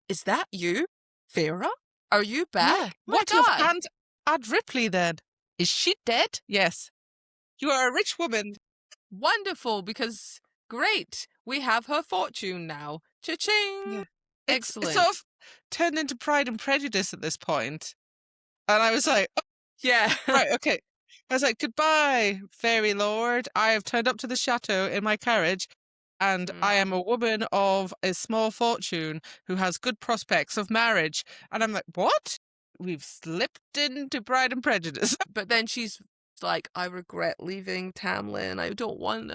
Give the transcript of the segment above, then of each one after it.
is that you, Farah? Are you back? Yeah. My What of God. Aunt Ripley then? Is she dead? Yes. You are a rich woman. Wonderful, because great, we have her fortune now. Cha-ching. Yeah. It's sort Excellent. of turned into Pride and Prejudice at this point. And I was like, oh, Yeah. right, okay. I was like, goodbye, fairy lord. I have turned up to the chateau in my carriage, and I am a woman of a small fortune who has good prospects of marriage. And I'm like, what? We've slipped into Pride and Prejudice. But then she's like, I regret leaving Tamlin.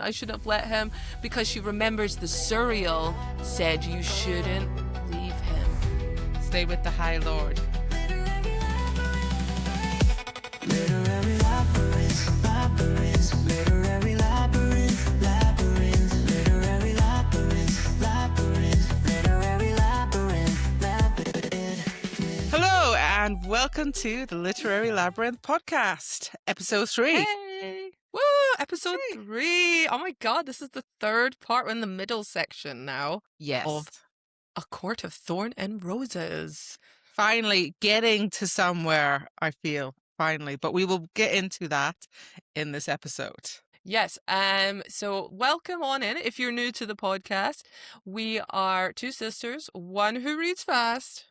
I should have let him, because she remembers the Suriel said you shouldn't leave him. Stay with the High Lord. Literary labyrinth, labyrinth, literary labyrinth, labyrinth, literary labyrinth, labyrinth, literary labyrinth, labyrinth. Hello, and welcome to the Literary Labyrinth podcast, episode 3. Hey! Woo! Episode 3. Oh my God, this is the third part. We're in the middle section now. Yes. Of A Court of Thorn and Roses. Finally getting to somewhere, I feel. Finally. But we will get into that in this episode. Yes, so welcome on in. If you're new to the podcast, we are two sisters, one who reads fast,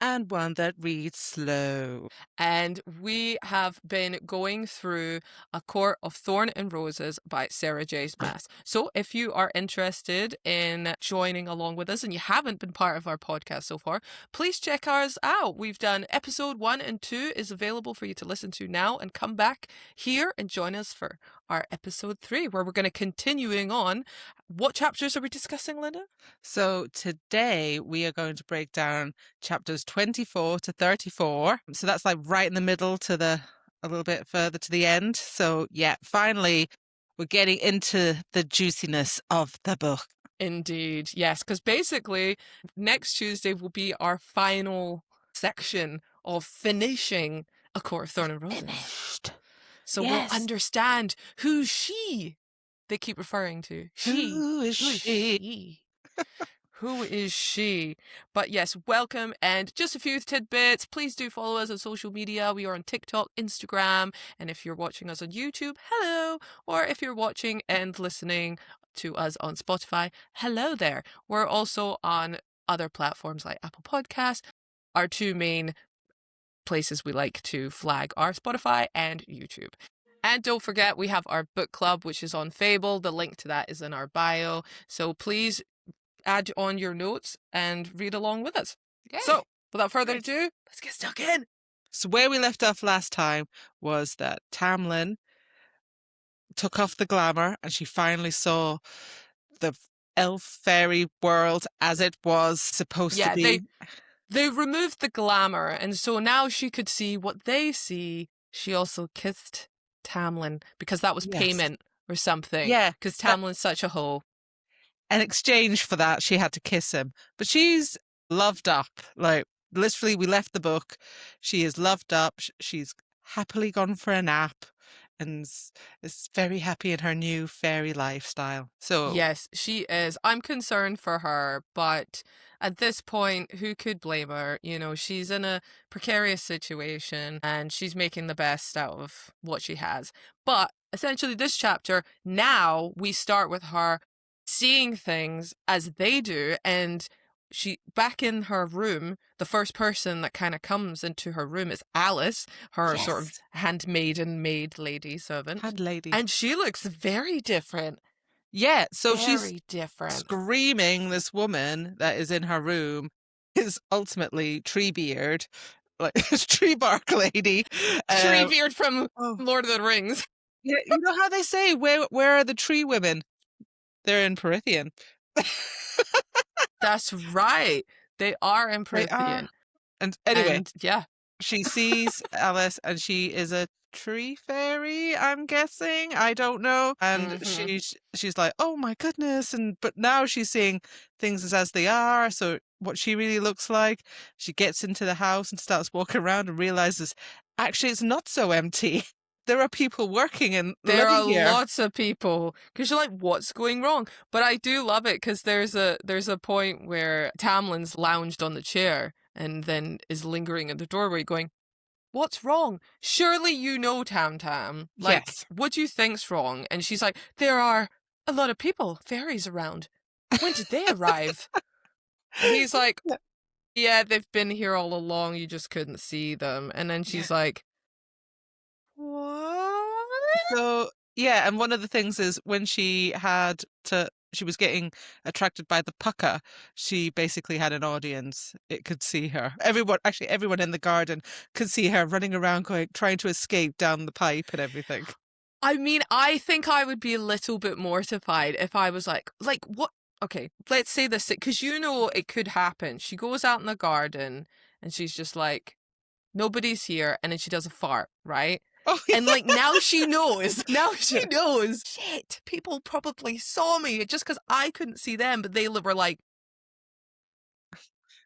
And one that reads slow. and we have been going through A Court of Thorn and Roses by Sarah J. Maas. So if you are interested in joining along with us and you haven't been part of our podcast so far, please check ours out. We've done episode 1 and 2 is available for you to listen to now, and come back here and join us for our episode 3, where we're going to continuing on. What chapters are we discussing, Linda? So today we are going to break down chapters 24 to 34. So that's like right in the middle to a little bit further to the end. So yeah, finally we're getting into the juiciness of the book. Indeed, yes, because basically next Tuesday will be our final section of finishing A Court of Thorn and Roses. Finished. So Yes. we'll understand who she they keep referring to. She. Who is she? Who is she? But yes, welcome, and just a few tidbits. Please do follow us on social media. We are on TikTok, Instagram, and if you're watching us on YouTube, hello. Or if you're watching and listening to us on Spotify, hello there. We're also on other platforms like Apple Podcasts. Our two main places we like to flag are Spotify and YouTube. And don't forget, we have our book club, which is on Fable. The link to that is in our bio. So please add on your notes and read along with us. Yay. So without further ado, let's get stuck in. So where we left off last time was that Tamlin took off the glamour and she finally saw the elf fairy world as it was supposed to be. They removed the glamour, and so now she could see what they see. She also kissed Tamlin because that was payment or something. Yeah. Because Tamlin's such a hoe. In exchange for that, she had to kiss him. But she's loved up. Like, literally, we left the book. She is loved up. She's happily gone for a nap and is very happy in her new fairy lifestyle. So Yes, she is. I'm concerned for her, but at this point, who could blame her? You know, she's in a precarious situation and she's making the best out of what she has. But essentially, this chapter, now we start with her seeing things as they do, and she back in her room, the first person that kind of comes into her room is Alice, her sort of handmaiden maid lady servant. hand lady. And she looks very different. Yeah, so Very she's different. screaming this woman that is in her room is ultimately Treebeard, like tree bark lady. Treebeard from Lord of the Rings. Yeah, you know how they say, where are the tree women? They're in Prythian. That's right. They are in Prythian. And anyway, And, yeah. she sees Alice and she is a tree fairy, I'm guessing. I don't know. And she's like, oh my goodness. But now she's seeing things as they are. So what she really looks like. She gets into the house and starts walking around and realizes actually it's not so empty. there are people working and There are living here. lots of people, because you're like, what's going wrong? But I do love it because there's a point where Tamlin's lounged on the chair and then is lingering in the doorway going, what's wrong? Surely you know, Tam Tam. Like, Yes. what do you think's wrong? And she's like, there are a lot of people, fairies around. When did they arrive? And he's like, yeah, they've been here all along. You just couldn't see them. And then she's like, what? So, yeah, and one of the things is when she was getting attracted by the pucker, she basically had an audience. It could see her. Everyone in the garden could see her running around trying to escape down the pipe and everything. I mean, I think I would be a little bit mortified if I was like, what? Okay, let's say this, because you know it could happen. She goes out in the garden and she's just like, nobody's here, and then she does a fart, right? Oh, And like now she knows. Now she knows. Shit, people probably saw me just because I couldn't see them, but they were like.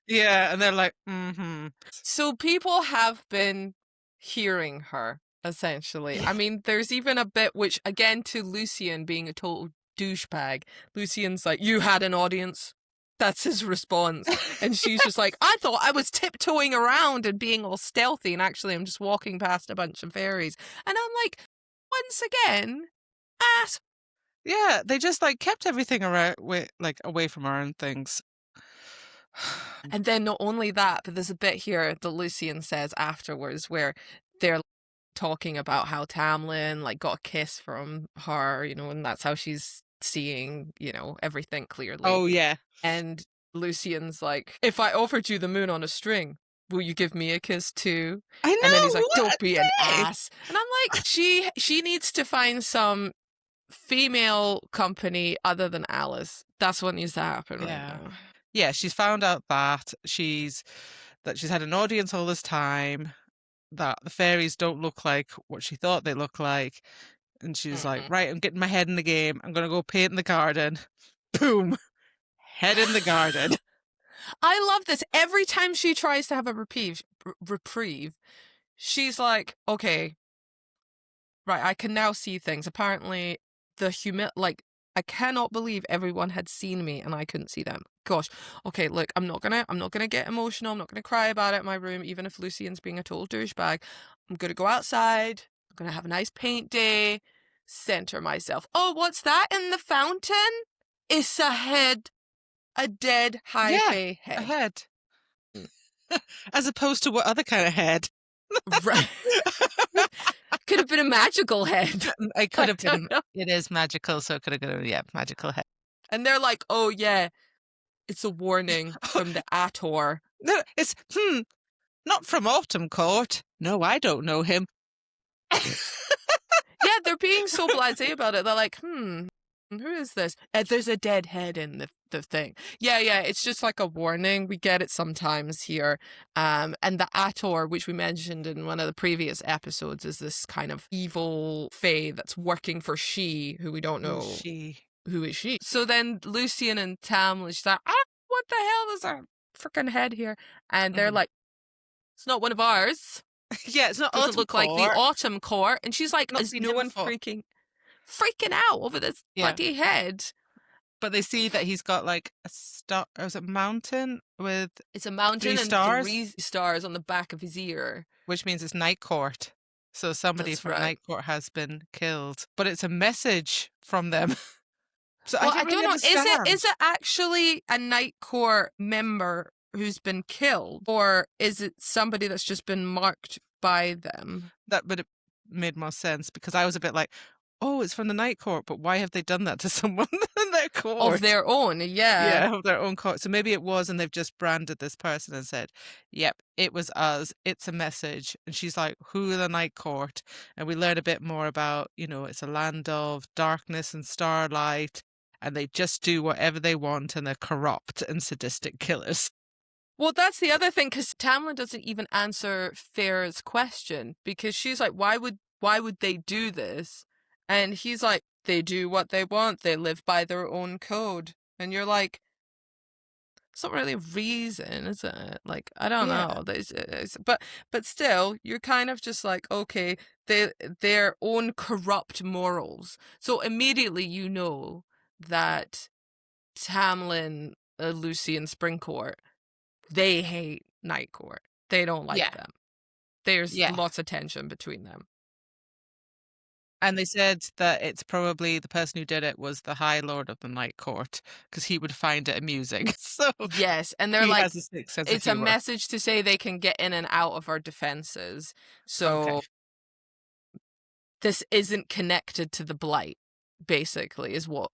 yeah, and they're like, mm-hmm. So people have been hearing her, essentially. I mean, there's even a bit which, again, to Lucian being a total douchebag, Lucian's like, you had an audience. That's his response. And she's just like, I thought I was tiptoeing around and being all stealthy, and actually I'm just walking past a bunch of fairies. And I'm like, once again, ass. Yeah, they just like kept everything around away from her and things. And then not only that, but there's a bit here that Lucian says afterwards where they're talking about how Tamlin like got a kiss from her, you know, and that's how she's seeing, you know, everything clearly. Oh yeah. And Lucian's like, if I offered you the moon on a string, will you give me a kiss too? I know. And then he's like, what don't a be an dick. ass. And I'm like, she needs to find some female company other than Alice. That's what needs to happen right Yeah. now. Yeah, she's found out that she's had an audience all this time, that the fairies don't look like what she thought they look like. And she's like, right, I'm getting my head in the game. I'm going to go paint in the garden. Boom. Head in the garden. I love this. Every time she tries to have a reprieve, she's like, okay, right, I can now see things. Apparently, I cannot believe everyone had seen me and I couldn't see them. Gosh. Okay, look, I'm not gonna get emotional. I'm not gonna cry about it in my room, even if Lucian's being a total douchebag. I'm gonna go outside. I'm gonna have a nice paint day. Center myself. Oh, what's that in the fountain? It's a head. A dead high-fae A head. head. As opposed to what other kind of head? Right. Could have been a magical head. It could have I don't been. know. It is magical, so it could have been, yeah, magical head. And they're like, oh yeah, it's a warning from the Acotar. No, it's, not from Autumn Court. No, I don't know him. Yeah, they're being so blasé about it. They're like, who is this? There's a dead head in the thing. Yeah, it's just like a warning. We get it sometimes here. And the Acotar, which we mentioned in one of the previous episodes, is this kind of evil fae that's working for she, who we don't know. Who is she? So then Lucian and Tam, she's like, what the hell is a freaking head here? And they're like, it's not one of ours. Yeah, it's not Doesn't Autumn look Court. like the Autumn Court. And she's like, Not is been no here one before. freaking out over this bloody head? But they see that he's got like a star. Was it mountain with? It's a mountain 3 and stars? 3 stars on the back of his ear. Which means it's Night Court. So somebody That's from right. Night Court has been killed. But it's a message from them. So Well, I I don't don't know. understand. Is it actually a Night Court member who's been killed, or is it somebody that's just been marked by them? That would have made more sense, because I was a bit like, oh, it's from the Night Court, but why have they done that to someone in their court? Of their own, yeah. Yeah, of their own court. So maybe it was, and they've just branded this person and said, yep, it was us. It's a message. And she's like, who are the Night Court? And we learn a bit more about, it's a land of darkness and starlight, and they just do whatever they want, and they're corrupt and sadistic killers. Well, that's the other thing, because Tamlin doesn't even answer Farah's question, because she's like, why would they do this? And he's like, they do what they want. They live by their own code. And you're like, it's not really a reason, is it? Like, I don't know. But still, you're kind of just like, okay, their own corrupt morals. So immediately you know that Tamlin, Lucy, and Springcourt, they hate Night Court. They don't like Yeah. them. There's Yeah. lots of tension between them. And they said that it's probably the person who did it was the High Lord of the Night Court, because he would find it amusing. So Yes, and they're he like, has a sick sense of it's a humor. message to say they can get in and out of our defenses. So Okay. this isn't connected to the blight, basically, is what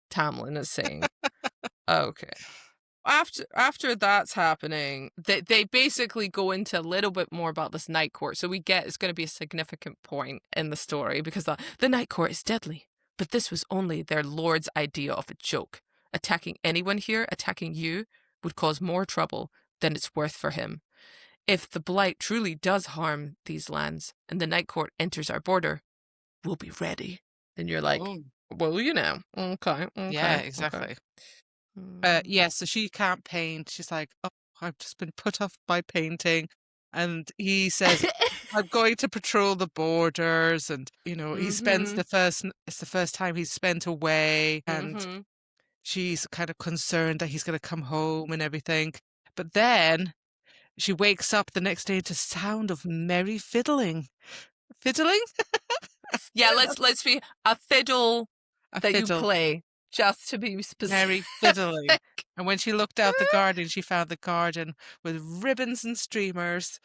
Tamlin is saying. Okay. After that's happening, they basically go into a little bit more about this Night Court. So we get it's going to be a significant point in the story, because the Night Court is deadly. But this was only their lord's idea of a joke. Attacking anyone here, attacking you, would cause more trouble than it's worth for him. If the blight truly does harm these lands and the Night Court enters our border, we'll be ready. And you're like, Oh, well, you know, okay. yeah, Okay. exactly. Mm. Yeah, so she can't paint. She's like, oh, I've just been put off by painting. And he says, I'm going to patrol the borders. And, you know, he spends it's the first time he's spent away. And she's kind of concerned that he's going to come home and everything. But then she wakes up the next day to sound of merry fiddling. Fiddling? Yeah, let's be a fiddle A that fiddle. you play, just to be specific. Merry fiddling. And when she looked out the garden, she found the garden with ribbons and streamers.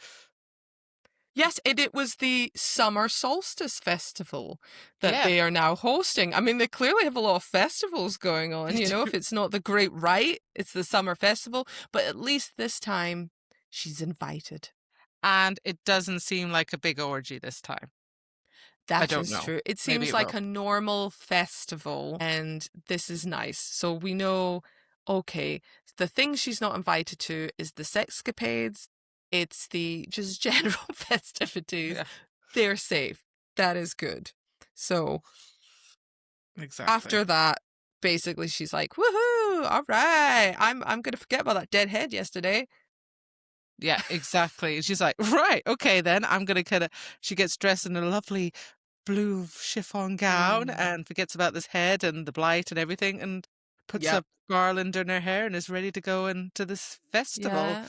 Yes, it was the Summer Solstice Festival that Yeah. they are now hosting. I mean, they clearly have a lot of festivals going on. They You know, do. if it's not the Great Rite, it's the Summer Festival. But at least this time, she's invited. And it doesn't seem like a big orgy this time. That don't is know. true. It Maybe seems it like will. a normal festival, and this is nice. So we know, okay, the thing she's not invited to is the sexcapades. It's the just general festivities. Yeah, They're safe. That is good. So exactly. after that, basically she's like, woohoo, all right. I'm gonna forget about that dead head yesterday. Yeah, exactly. She's like, right, okay, then I'm going to she gets dressed in a lovely blue chiffon gown and forgets about this head and the blight and everything and puts Yep. a garland in her hair and is ready to go into this festival. Yeah.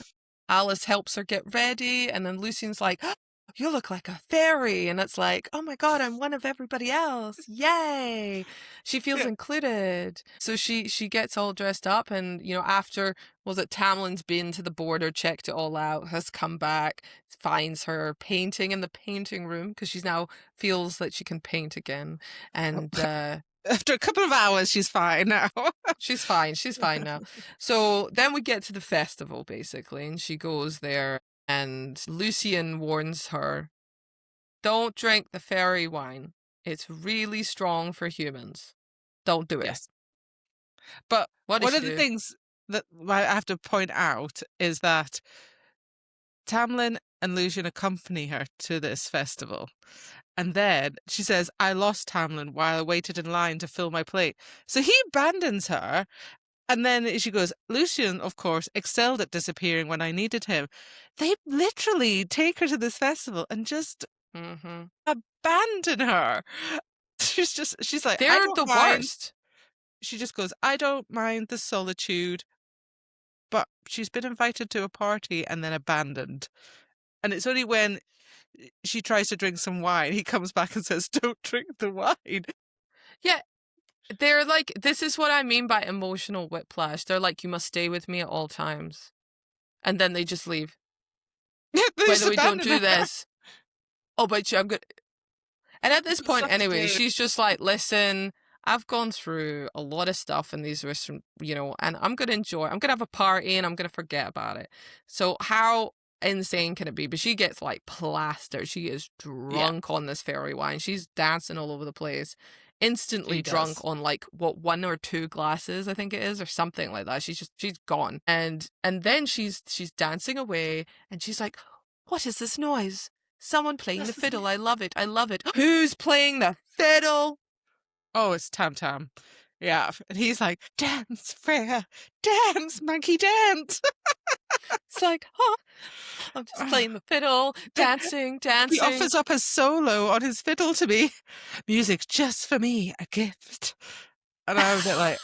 Alice helps her get ready, and then Lucian's like, oh, you look like a fairy. And it's like, oh my God, I'm one of everybody else. Yay. She feels included. So she gets all dressed up, and, you know, after, was it Tamlin's been to the border, checked it all out, has come back, finds her painting in the painting room, because she's now feels that she can paint again. And After a couple of hours, she's fine now. she's fine. She's fine now. So then we get to the festival, basically, and she goes there, and Lucian warns her, don't drink the fairy wine. It's really strong for humans. Don't do it. Yes. But What one does of she the do? things that I have to point out is that Tamlin and Lucian accompany her to this festival. And then she says, I lost Tamlin while I waited in line to fill my plate. So he abandons her. And then she goes, Lucian, of course, excelled at disappearing when I needed him. They literally take her to this festival and just abandon her. She's like, I They're don't the mind. worst. She just goes, I don't mind the solitude. But she's been invited to a party and then abandoned. And it's only when she tries to drink some wine, he comes back and says, don't drink the wine. Yeah. They're like, this is what I mean by emotional whiplash. They're like, you must stay with me at all times. And then they just leave. They By just the way, don't abandon do her. this. Oh, but I'm good. And at this point, Such a anyway, dude. she's just like, listen, I've gone through a lot of stuff in these restaurants, you know, and I'm going to enjoy it. I'm going to have a party and I'm going to forget about it. So how insane can it be? But she gets like plastered. She is drunk on this fairy wine. She's dancing all over the place. Instantly She drunk does. on like what, 1 or 2 glasses, I think it is, or something like that. She's gone. And then she's dancing away, and she's like, what is this noise? Someone playing the fiddle. I love it. I love it. Who's playing the fiddle? Oh, it's Tam Tam. Yeah. And he's like, dance, Freya. Dance, monkey, dance. It's like, huh? I'm just playing the fiddle, dancing. He offers up a solo on his fiddle to me. Music just for me, a gift. And I was a bit like,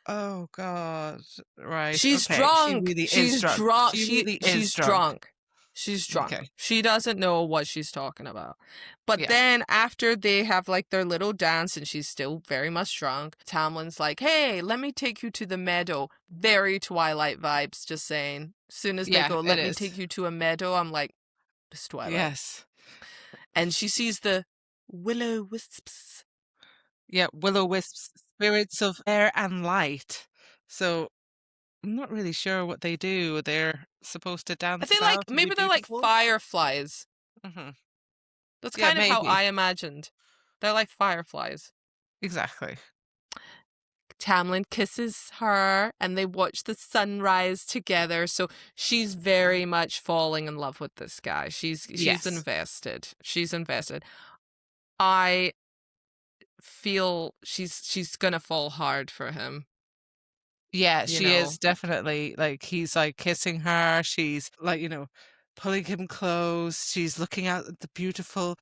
oh God, right? She's okay. She drunk. really is She's drunk. drunk. She really is She's drunk. drunk. She's drunk. Okay. She doesn't know what she's talking about. But Yeah. then after they have like their little dance and she's still very much drunk, Tamlin's like, hey, let me take you to the meadow. Very Twilight vibes, just saying. As soon as they Yeah, go, let it me is. take you to a meadow, I'm like, it's Twilight. Yes. And she sees the will-o'-wisps. Yeah, will-o'-wisps, spirits of air and light. So I'm not really sure what they do. They're supposed to dance. I think like maybe they're like fireflies. Mm-hmm. That's Yeah, kind of how maybe. I imagined. They're like fireflies. Exactly. Tamlin kisses her and they watch the sunrise together. So she's very much falling in love with this guy. She's Yes. invested. She's invested. I feel she's gonna fall hard for him. Yeah, You she know. is definitely like he's like kissing her. She's like, pulling him close. She's looking out at the beautiful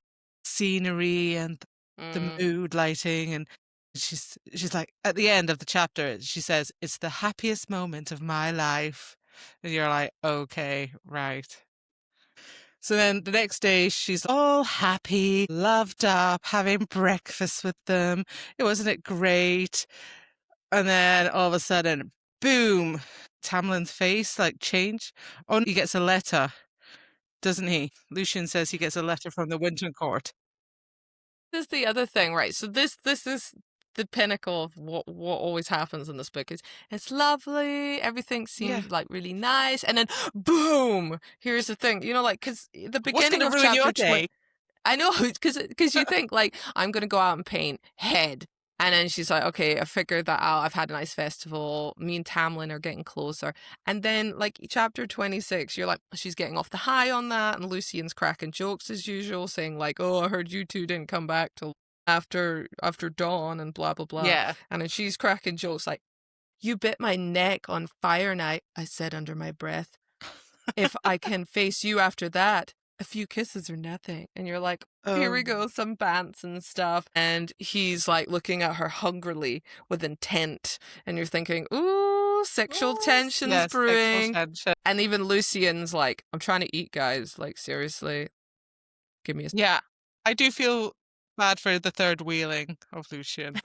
scenery and the mood lighting, and she's like at the end of the chapter, she says, "It's the happiest moment of my life." And you're like, okay, right. So then the next day, she's all happy, loved up, having breakfast with them. Wasn't it great? And then all of a sudden, boom, Tamlin's face like changed. Oh, he gets a letter, doesn't he? Lucian says he gets a letter from the Winter Court. This is the other thing, right? So this is the pinnacle of what always happens in this book. Is it's lovely, everything seems like really nice, and then boom, here's the thing, like because the beginning of ruin your chapter day? I know, because you think like I'm gonna go out and paint head. And then she's like, okay, I figured that out. I've had a nice festival. Me and Tamlin are getting closer. And then, like, chapter 26, you're like, she's getting off the high on that. And Lucian's cracking jokes as usual, saying, like, oh, I heard you two didn't come back till after dawn and blah, blah, blah. Yeah. And then she's cracking jokes like, you bit my neck on fire night, I said under my breath. If I can face you after that, a few kisses or nothing. And you're like, here we go, some bants and stuff. And he's like looking at her hungrily with intent. And you're thinking, ooh, sexual tensions brewing. Sexual tension. And even Lucian's like, I'm trying to eat, guys. Like, seriously, give me a... Yeah, I do feel bad for the third wheeling of Lucian.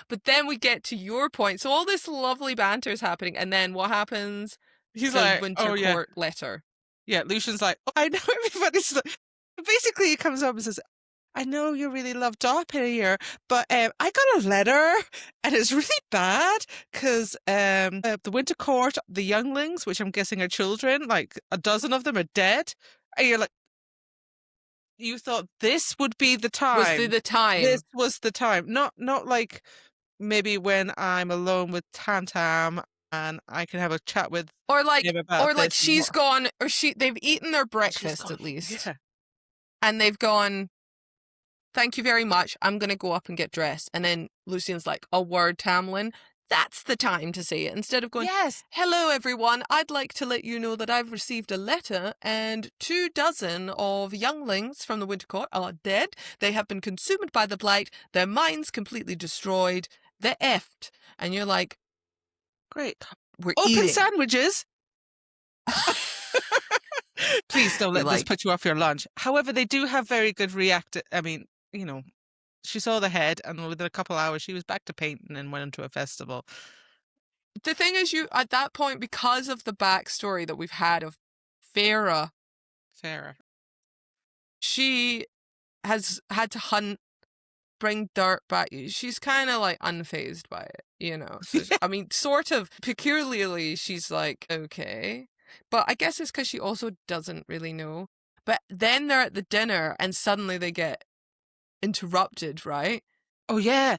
But then we get to your point. So all this lovely banter is happening. And then what happens? He's the like, Winter Court letter. Yeah, Lucian's like, oh, I know everybody's like... Basically, he comes up and says, I know you really love Doppel here, but I got a letter and it's really bad because the Winter Court, the younglings, which I'm guessing are children, like a dozen of them are dead. And you're like, you thought this would be the time. Was the time. This was the time. Not like maybe when I'm alone with Tam Tam and I can have a chat with or like him about this she's more. gone, or they've eaten their breakfast at least. Yeah. And they've gone, thank you very much. I'm going to go up and get dressed. And then Lucian's like, a word, Tamlin. That's the time to say it. Instead of going, yes, hello, everyone. I'd like to let you know that I've received a letter and 24 of younglings from the Winter Court are dead. They have been consumed by the blight. Their minds completely destroyed. They're effed. And you're like, great. We're Open eating. sandwiches. Please don't let this put you off your lunch. However, they do have very good I mean, she saw the head and within a couple of hours she was back to painting and went into a festival. The thing is, you at that point, because of the backstory that we've had of Farah, she has had to bring dirt back. She's kind of like unfazed by it, So, I mean, sort of peculiarly, she's like, okay. But I guess it's because she also doesn't really know. But then they're at the dinner and suddenly they get interrupted, right? Oh, yeah.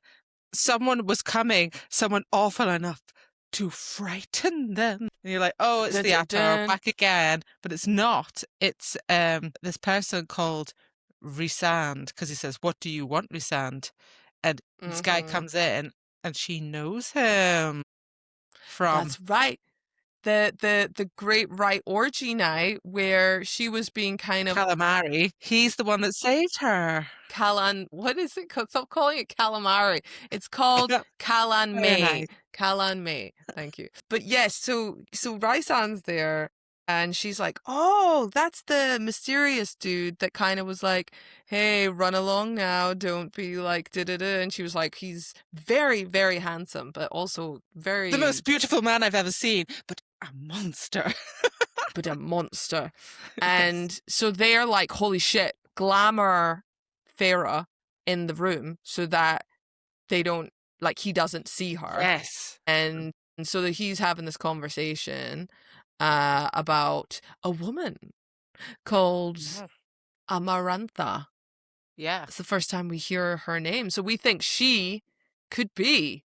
Someone was coming, someone awful enough to frighten them. And you're like, oh, it's the Acotar back again. But it's not. It's this person called Rhysand, because he says, what do you want, Rhysand? And this guy comes in and she knows him from... That's right. the great right orgy night where she was being kind of Calamari. He's the one that saved her. what is it called? Stop calling it calamari. It's called Calan Very May. nice. Calan May. Thank you. But yes, so Raisan's there and she's like, "Oh, that's the mysterious dude that kind of was like, hey, run along now, don't be like da-da-da." And she was like, he's very, very handsome, but also very The most beautiful man I've ever seen, but a monster. but a monster. And so they're like, holy shit, glamour Farah in the room so that they don't, like, he doesn't see her. Yes. And so that he's having this conversation about a woman called Amarantha. Yeah. It's the first time we hear her name. So we think she could be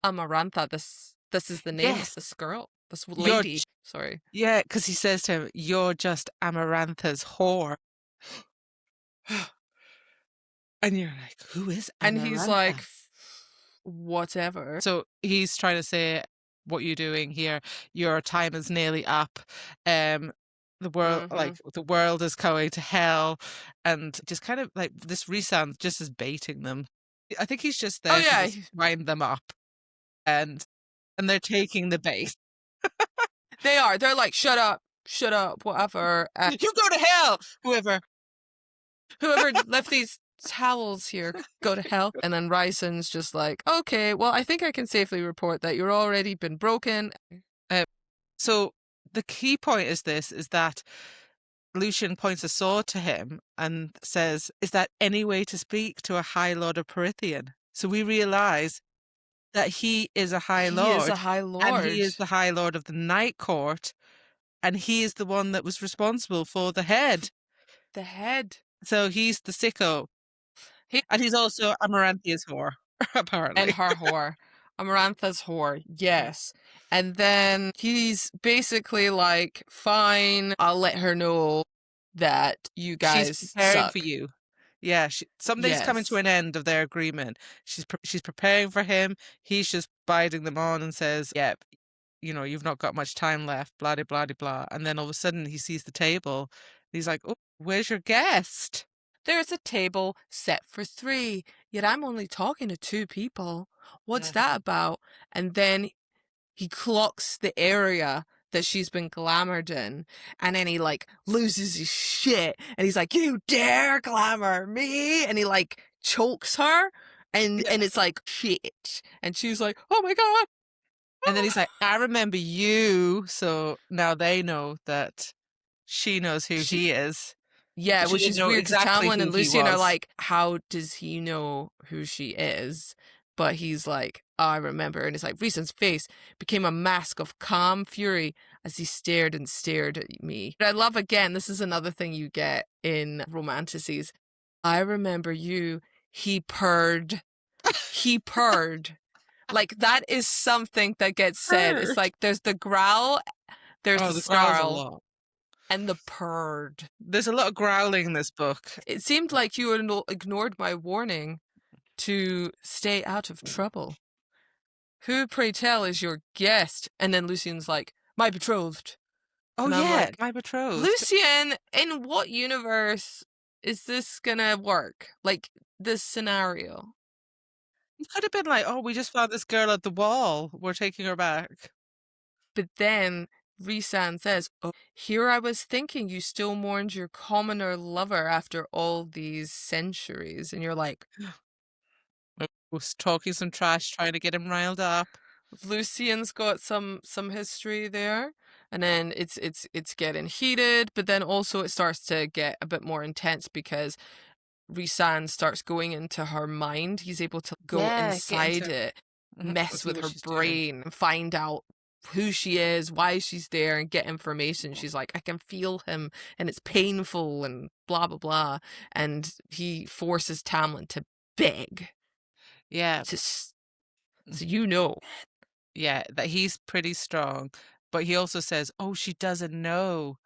Amarantha. This is the name Yes. of this girl, this lady. Sorry. Yeah, because he says to him, "You're just Amarantha's whore." And you're like, who is Amarantha? And he's like, whatever. So he's trying to say, what you're doing here, your time is nearly up. The world, like the world is going to hell, and just kind of like this Rhysand just is baiting them. I think he's just there to just wind them up, and they're taking the bait. They are. They're like, shut up, whatever. You go to hell, whoever left these towels here, go to hell. And then Rhysand's just like, okay, well, I think I can safely report that you're already been broken. So the key point is that Lucian points a sword to him and says, "Is that any way to speak to a High Lord of Prythian?" So we realise that he is a High Lord. He is a High Lord. And he is the High Lord of the Night Court. And he is the one that was responsible for the head. The head. So he's the sicko. And he's also Amarantha's whore, apparently. And her whore. Amarantha's whore, yes. And then he's basically like, fine, I'll let her know that you guys She's preparing suck. for you. Yeah, something's coming to an end of their agreement. She's preparing for him. He's just biding them on and says, "Yep, you know, you've not got much time left, blah, blah, blah, blah." And then all of a sudden he sees the table. He's like, "Oh, where's your guest?" There's a table set for 3, yet I'm only talking to 2 people. What's that about? And then he clocks the area that she's been glamored in, and then he like loses his shit, and he's like, "You dare glamour me?" And he like chokes her, and it's like, shit. And she's like, "Oh my God." And then he's like, "I remember you." So now they know that she knows who he is. Yeah, which is weird because exactly Tamlin who and he Lucian are was. like, how does he know who she is? But he's like, I remember. And it's like, Rhysand's face became a mask of calm fury as he stared and stared at me. But I love, again, this is another thing you get in romanticities. I remember you. He purred. He purred. Like, that is something that gets said. It's like, there's the growl, there's the snarl, and the purred. There's a lot of growling in this book. It seemed like you ignored my warning to stay out of trouble. Who, pray tell, is your guest? And then Lucian's like, my betrothed. Oh, and yeah, like, my betrothed. Lucian, in what universe is this gonna work? Like, this scenario? It could have been like, oh, we just found this girl at the wall. We're taking her back. But then Rhysand says, "Oh, here I was thinking you still mourned your commoner lover after all these centuries." And you're like, was talking some trash, trying to get him riled up. Lucian's got some history there, and then it's getting heated, but then also it starts to get a bit more intense because Rhysand starts going into her mind. He's able to go inside it, mess with her brain, and find out who she is, why she's there, and get information. She's like, I can feel him, and it's painful, and blah blah blah. And he forces Tamlin to beg. Yeah. So you know. Yeah, that he's pretty strong. But he also says, oh, she doesn't know.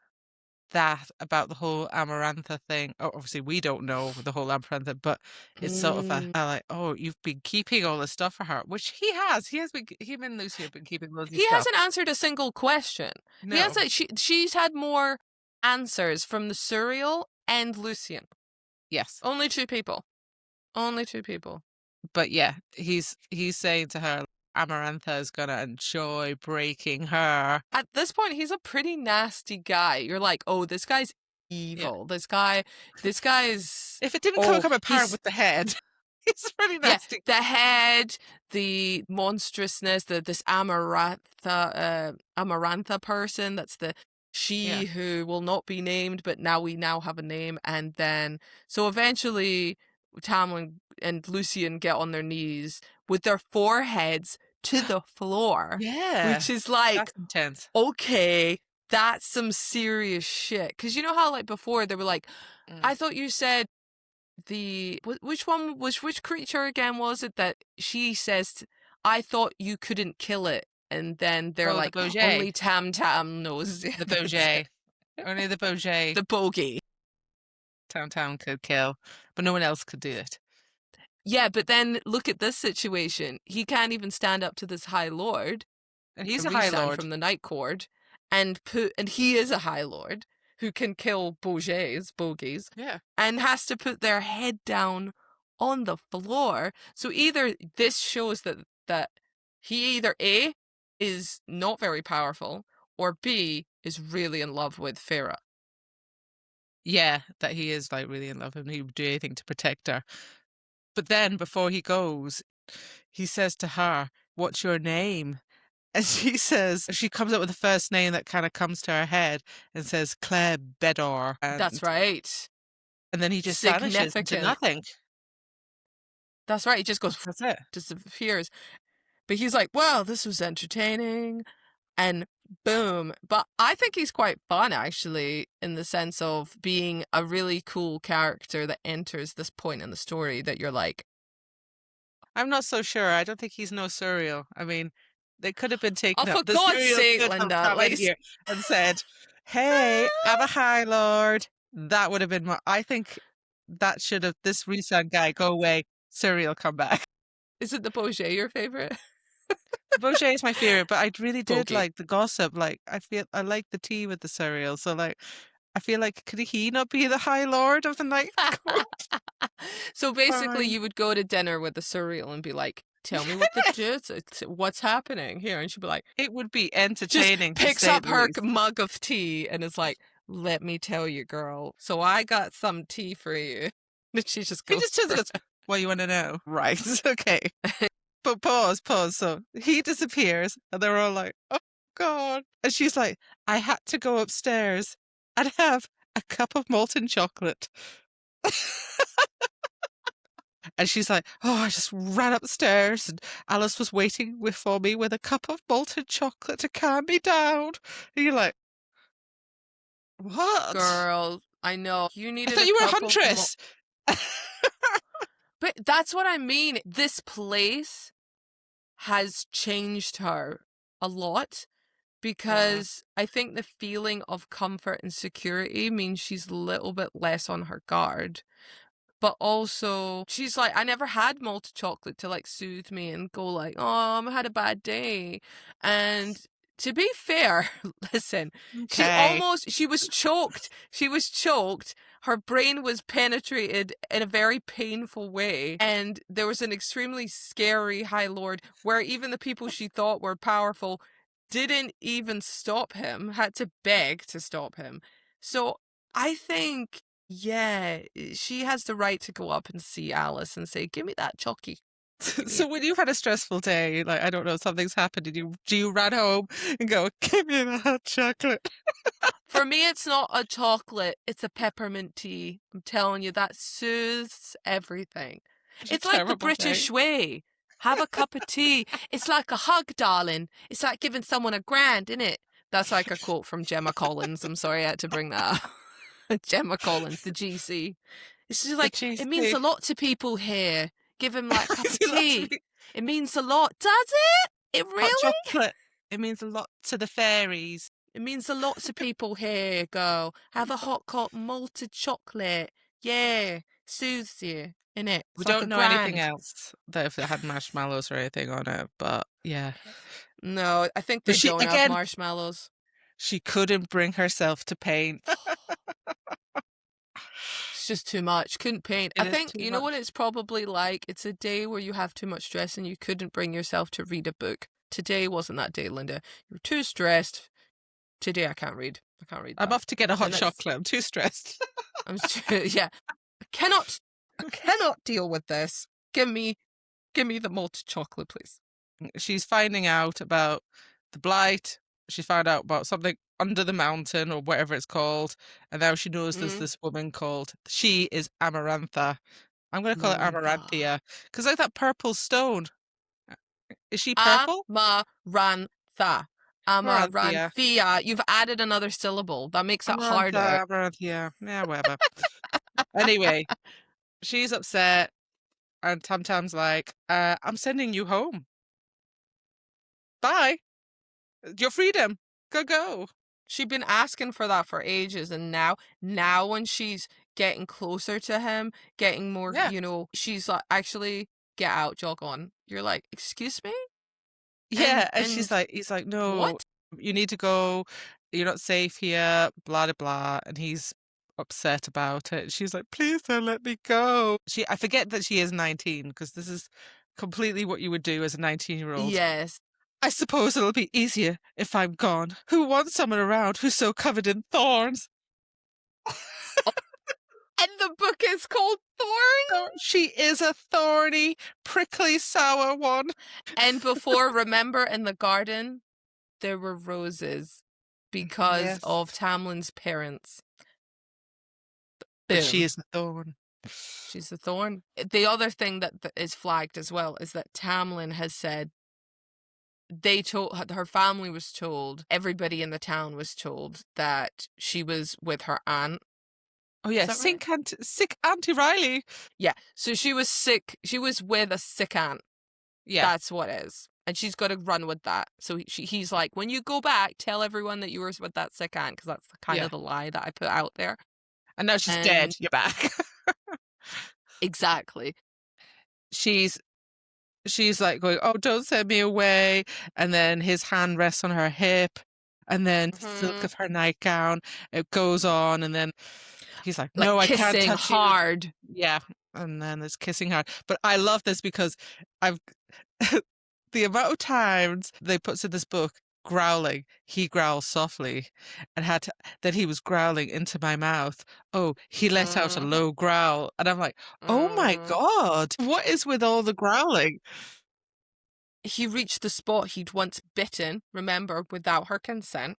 that about the whole Amarantha thing. Oh, obviously, we don't know the whole Amarantha, but it's sort of a like, oh, you've been keeping all this stuff for her, which he has. He has been. Him and Lucy have been keeping loads of He stuff. hasn't answered a single question. He No. has she's had more answers from the Surreal and Lucian. Yes. Only 2 people. Only 2 people. But yeah, he's saying to her, Amarantha is gonna enjoy breaking her. At this point, he's a pretty nasty guy. You're like, oh, this guy's evil. This guy is. If it didn't Oh, come apart he's- with the head, he's pretty Yeah, nasty. the head, the monstrousness, this Amarantha person. That's the she who will not be named, but we now have a name. And then, so eventually, Tam and Lucian get on their knees with their foreheads to the floor. Yeah, which is like, that's intense. okay, that's some serious shit. Because you know how, like, before they were like, I thought you said which creature again was it that she says, I thought you couldn't kill it. And then they're like, the Boget. only Tam Tam knows. The Boget. Only the Boget. The bogey. Tam Tam could kill, but no one else could do it. Yeah, but then look at this situation. He can't even stand up to this High Lord. And he's a High Rhysand Lord. from the Night Court, and he is a High Lord who can kill bogies, Yeah. and has to put their head down on the floor. So either this shows that he either A, is not very powerful, or B, is really in love with Farah. Yeah, that he is like really in love and he would do anything to protect her. But then before he goes, he says to her, "What's your name?" And she comes up with the first name that kind of comes to her head and says Claire Bedor. That's right. And then he just vanishes into Significant. nothing. That's right. He just goes, That's it. disappears. But he's like, well, this was entertaining. And boom. But I think he's quite fun, actually, in the sense of being a really cool character that enters this point in the story that you're like, I'm not so sure. I don't think he's no surreal. I mean, they could have been taken oh, up. for The God's Surreal sake, could have Linda. come Like, in here and said, "Hey, I'm a High Lord." That would have been more. I think that should have. This Rhysand guy go away. Surreal come back. isn't the Boget your favorite? Boget is my favorite, but I really did Bogey. like the gossip. Like I like the tea with the Surreal. So like, I feel like could he not be the High Lord of the Night Court? So basically, Fine. you would go to dinner with the Surreal and be like, tell me what what's happening here. And she'd be like, It would be just entertaining. to picks say up the her least. mug of tea and is like, let me tell you, girl. So I got some tea for you. And she just He goes, just says, "What you want to know?" Right. Okay. But pause. So he disappears, and they're all like, "Oh God!" And she's like, "I had to go upstairs and have a cup of molten chocolate." And she's like, "Oh, I just ran upstairs, and Alice was waiting for me with a cup of molten chocolate to calm me down." And you're like, "What? girl, I know. You I needed thought you were a cup of huntress." But that's what I mean. This place has changed her a lot because I think the feeling of comfort and security means she's a little bit less on her guard. But also, she's like, I never had malted chocolate to like soothe me and go like, oh, I had a bad day. And to be fair, listen, Okay. she was choked. She was choked. Her brain was penetrated in a very painful way. And there was an extremely scary High Lord where even the people she thought were powerful didn't even stop him, had to beg to stop him. So I think, yeah, she has the right to go up and see Alice and say, give me that chalky. So when you've had a stressful day, like, I don't know, something's happened, and do you run home and go, "Give me the hot chocolate"? For me, it's not a chocolate, it's a peppermint tea. I'm telling you, that soothes everything. It's like the Terrible British day. way. Have a cup of tea. It's like a hug, darling. It's like giving someone a grand, isn't it? That's like a quote from Gemma Collins. I'm sorry I had to bring that up. Gemma Collins, the GC. It's just like, it means a GC. lot to people here. Give him like a cup of It's a lot to tea. me. It means a lot. Does it? It Hot really? chocolate. It means a lot to the fairies. It means a lot to people here, girl. Have a hot malted chocolate. Yeah, soothes you, innit? We It's like a don't know anything grand. else that if it had marshmallows or anything on it, but yeah. No, I think But they she don't have again, marshmallows. she couldn't bring herself to paint. It's just too much. Couldn't paint. It I is think, too you know what much. it's probably like? It's a day where you have too much stress and you couldn't bring yourself to read a book. Today wasn't that day, Linda. You were too stressed. Today I can't read. I can't read I'm that. off to get a hot And that's- chocolate. I'm too stressed. yeah. I cannot deal with this. Give me the malted chocolate, please. She's finding out about the blight. She found out about something under the mountain or whatever it's called. And now she knows there's this woman called, she is Amarantha. I'm going to call it Amaranthia. Because like that purple stone. Is she purple? Amarantha. Amaranthia. Amaranthia. You've added another syllable. That makes it harder. Amaranthia. Yeah, whatever. Anyway, she's upset. And Tam Tam's like, I'm sending you home. Bye. Your freedom. Go. She'd been asking for that for ages, and now when she's getting closer to him, getting more, Yeah. she's like, actually, get out, jog on. You're like, excuse me? Yeah, and he's like, no, what? you need to go. You're not safe here, blah, blah, blah. And he's upset about it. She's like, please don't let me go. I forget that she is 19, because this is completely what you would do as a 19-year-old. Yes. I suppose it'll be easier if I'm gone. Who wants someone around who's so covered in thorns? And the book is called Thorns? She is a thorny, prickly, sour one. And before, remember in the garden, there were roses because Yes. of Tamlin's parents. But she Boom. is a thorn. She's a thorn. The other thing that is flagged as well is that Tamlin has said her family was told, everybody in the town was told that she was with her aunt. Oh yeah, Is that right? sick Auntie Riley. Yeah, so she was sick. She was with a sick aunt. Yeah. That's what it is. And she's got to run with that. So he's like, when you go back, tell everyone that you were with that sick aunt, because that's kind of the lie that I put out there. And now she's dead. You're back. Exactly. She's like going, oh, don't send me away. And then his hand rests on her hip. And then the silk of her nightgown, it goes on. And then he's like, no, I can't kissing touch hard. you. Yeah. And then there's kissing hard. But I love this because the amount of times they put in this book, growling, he growls softly, and then he was growling into my mouth. Oh, he let out a low growl. And I'm like, oh my God, what is with all the growling? He reached the spot he'd once bitten, remember, without her consent.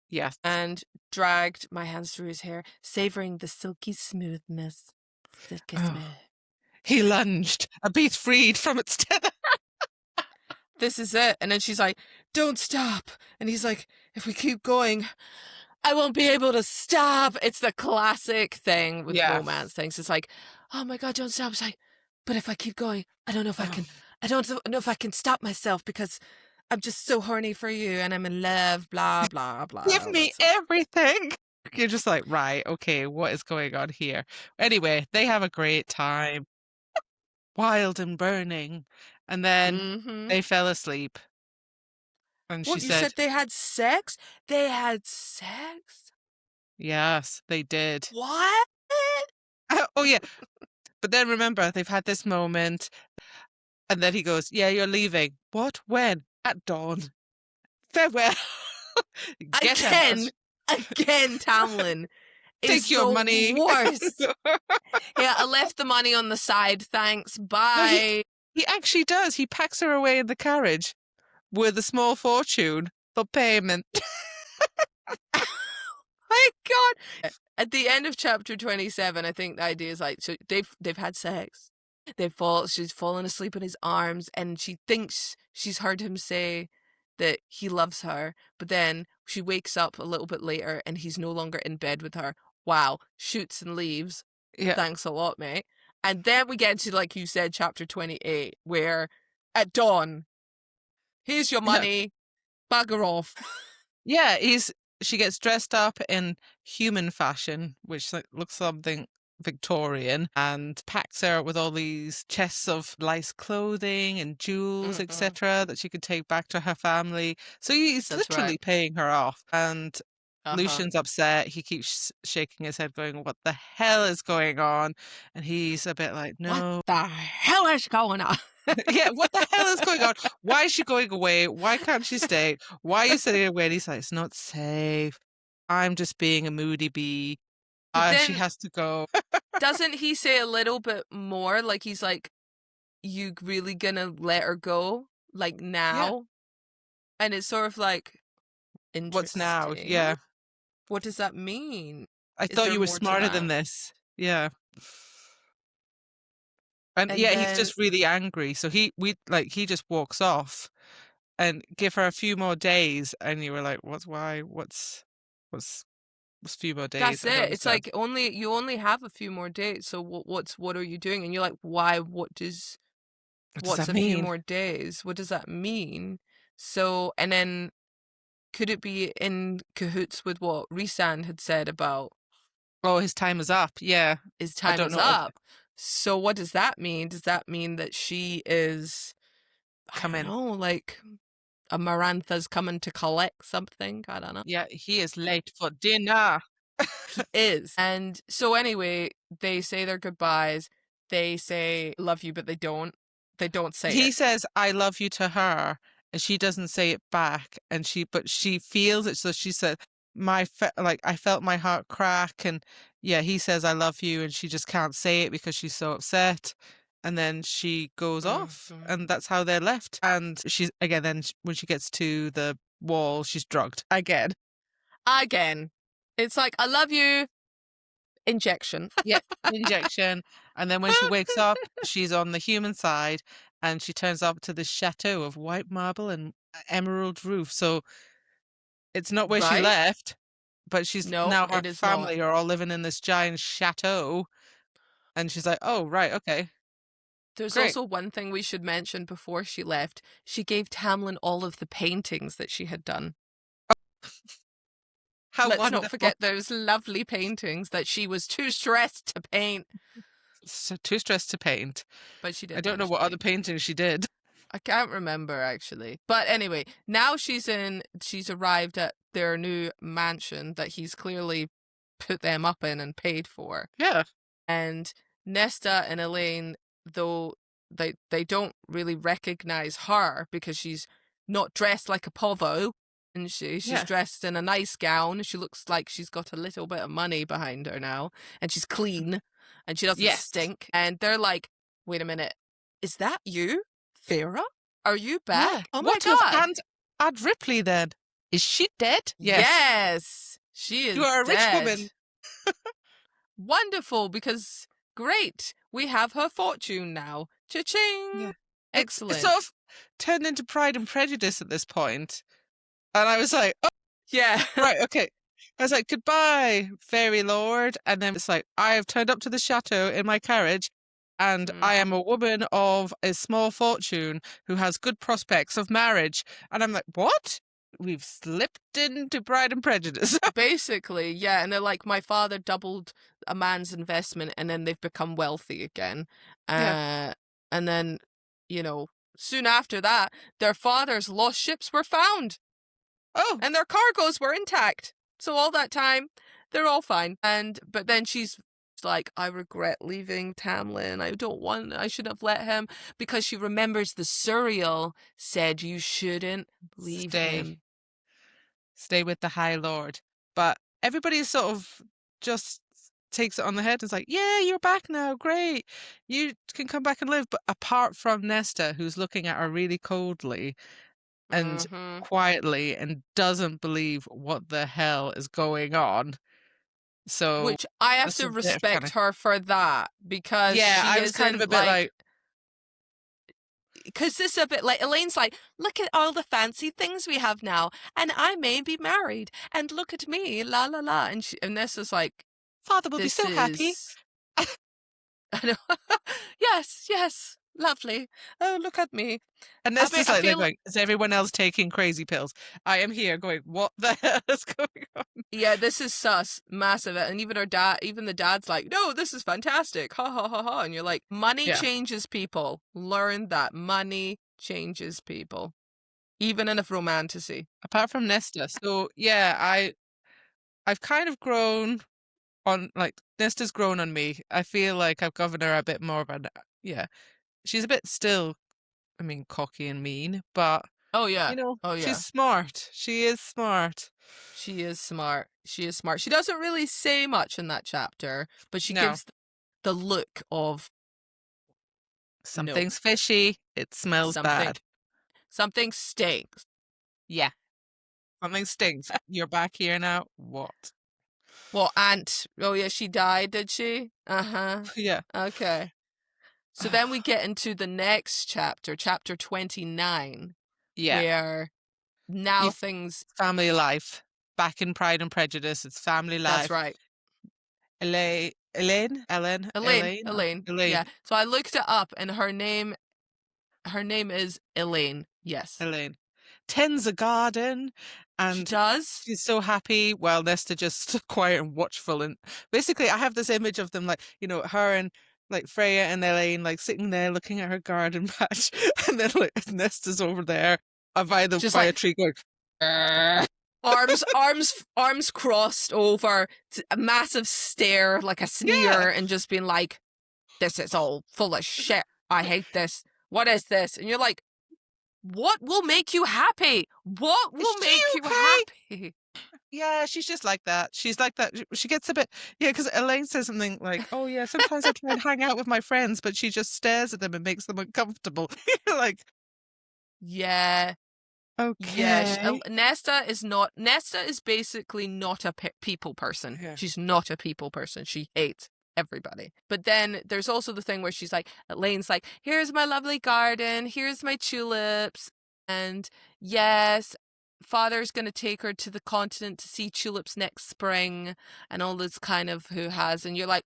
Yes. And dragged my hands through his hair, savoring the silky smoothness. Silky smooth. He lunged, a beast freed from its tether. This is it. And then she's like, don't stop. And he's like, if we keep going, I won't be able to stop. It's the classic thing with romance things. It's like, oh my God, don't stop. It's like, but if I keep going, I don't know if I can. I don't know if I can stop myself because I'm just so horny for you and I'm in love, blah, blah, blah. Give me everything. You're just like, right, okay, what is going on here? Anyway, they have a great time. Wild and burning. And then they fell asleep. And what, she you said they had sex? They had sex? Yes, they did. What? Oh, yeah. But then remember, they've had this moment. And then he goes, yeah, you're leaving. What? When? At dawn. Farewell. Get out. Again, Tamlin. Take your money. Worst. Yeah, I left the money on the side. Thanks. Bye. No, he actually does. He packs her away in the carriage with a small fortune for payment. My God. At the end of chapter 27, I think the idea is like, so they've had sex. She's fallen asleep in his arms, and she thinks she's heard him say that he loves her, but then she wakes up a little bit later and he's no longer in bed with her. Wow, shoots and leaves. Yeah. Thanks a lot, mate. And then we get to, like you said, chapter 28, where at dawn, here's your money, bugger off. Yeah, he's she gets dressed up in human fashion, which looks something Victorian, and packs her with all these chests of nice clothing and jewels, etc., that she could take back to her family. So he's That's literally right. paying her off. And Uh-huh. Lucian's upset. He keeps shaking his head, going, "What the hell is going on?" And he's a bit like, "No." What the hell is going on? Yeah, what the hell is going on? Why is she going away? Why can't she stay? Why are you sitting away? And he's like, "It's not safe. I'm just being a moody bee. But She then has to go." doesn't he say a little bit more? Like he's like, "You really gonna let her go? Like now?" And it's sort of like, What's now? interesting. Yeah. What does that mean? I Is thought there you were more to smarter than that? this. Yeah. And And yeah, he's then just really angry. So he just walks off and give her a few more days. And you were like, what's a few more days? that's I don't it. It's understand. like you only have a few more days. So what are you doing? And you're like, why? What does What's that a few mean? more days? What does that mean? So, and then could it be in cahoots with what Rhysand had said about Oh, his time is up. Yeah. his I time don't is know. up? So what does that mean? Does that mean that she is, I Come don't in. know, like a Marantha's coming to collect something? I don't know. Yeah, he is late for dinner. He is. And so anyway, they say their goodbyes. They say love you, but they don't. They don't say He it. says, "I love you" to her, and she doesn't say it back. But she feels it. So she said, I felt my heart crack. And yeah, he says, "I love you," and she just can't say it because she's so upset. And then she goes off, Mhm. and that's how they're left. And she's again, when she gets to the wall, she's drugged again. Again. It's like, I love you. Injection. Yeah, injection. And then when she wakes up, she's on the human side, and she turns up to this chateau of white marble and emerald roof. So it's not where she Right? left, but she's No, now her it is not. family are all living in this giant chateau. And she's like, "Oh, right, okay, There's great." also one thing we should mention before she left. She gave Tamlin all of the paintings that she had done. How Let's not wonderful. forget those lovely paintings that she was too stressed to paint, So too stressed to paint. but she I did don't know manage what to other paint. paintings she did. I can't remember actually. But anyway, now she's arrived at their new mansion that he's clearly put them up in and paid for. Yeah. And Nesta and Elaine, though they don't really recognize her because she's not dressed like a povo, and she's Yeah. dressed in a nice gown. She looks like she's got a little bit of money behind her now, and she's clean, and she doesn't Yes. stink. And they're like, "Wait a minute, is that you, Farah? Are you back? Yeah. Oh my What of god!" Aunt Ripley then? Is she dead? Yes. Yes, she is You are a rich dead. woman. Wonderful, because great, we have her fortune now. Cha-ching! Yeah. Excellent. It's sort of turned into Pride and Prejudice at this point. And I was like, "Oh, Yeah. right, okay." I was like, "Goodbye, fairy lord." And then it's like, "I have turned up to the chateau in my carriage, and I am a woman of a small fortune who has good prospects of marriage." And I'm like, "What? We've slipped into Pride and Prejudice." Basically, yeah. And they're like, my father doubled a man's investment and then they've become wealthy again. Yeah. And then, soon after that, their father's lost ships were found Oh, and their cargoes were intact. So all that time, they're all fine. But then she's like, I regret leaving Tamlin. I shouldn't have let him, because she remembers the Suriel said you shouldn't leave him. stay with the High Lord. But everybody sort of just takes it on the head and is like, "Yeah, you're back now. Great. You can come back and live." But apart from Nesta, who's looking at her really coldly and Mhm. quietly and doesn't believe what the hell is going on. So Which I have that's to a bit of respect her for that, because yeah, she I was kind of a isn't bit like, because this is a bit like Elaine's like, look at all the fancy things we have now, and I may be married, and look at me, la la la, and this is like, "Father will be this so happy." is, I know, yes, lovely. Oh, look at me. And Nesta's I like, they're feel going, is everyone else taking crazy pills? I am here going, what the hell is going on? yeah, this is sus, massive, and even the dad's like, no, this is fantastic, ha ha ha ha, and you're like, money Yeah. changes people. Learn that money changes people, even in a romantasy. Apart from Nesta. So yeah, I've kind of grown on, like, Nesta's grown on me. I feel like I've given her a bit more of an, yeah. She's a bit still, I mean, cocky and mean, but Oh yeah, oh she's yeah. smart. She is smart. She is smart. She is smart. She doesn't really say much in that chapter, but she No. gives the look of Something's fishy. It smells something. bad. Something stinks. Yeah. Something stinks. You're back here now. What? Well, Aunt. Oh yeah, she died, did she? Uh-huh. Yeah. Okay. So then we get into the next chapter, chapter 29, Yeah. where now You- things. Family life. Back in Pride and Prejudice. It's family life. That's right. Elaine. Elaine. Yeah. So I looked it up, and her name is Elaine. Yes. Elaine tends a garden, She and does. she's so happy while Nesta just quiet and watchful. And basically, I have this image of them, like, her and, like, Freya and Elaine, like, sitting there looking at her garden patch, and then, like, Nesta's over there by the Just by a like- tree going, "Arr." arms crossed over, a massive stare, like a sneer, and just being like, "This is all full of shit. I hate this. What is this?" And you're like, "What will make you happy? What will make you happy?" Yeah, she's just like that. She's like that. She gets a bit, yeah, because Elaine says something like, "Oh yeah, sometimes I try and hang out with my friends, but she just stares at them and makes them uncomfortable." You're like, Yeah. okay. Yeah, Nesta is basically not a people person. Yeah. She's not a people person. She hates everybody. But then there's also the thing where she's like, Elaine's like, here's my lovely garden, here's my tulips, and yes, father's going to take her to the continent to see tulips next spring, and all this kind of hoo-has, and you're like,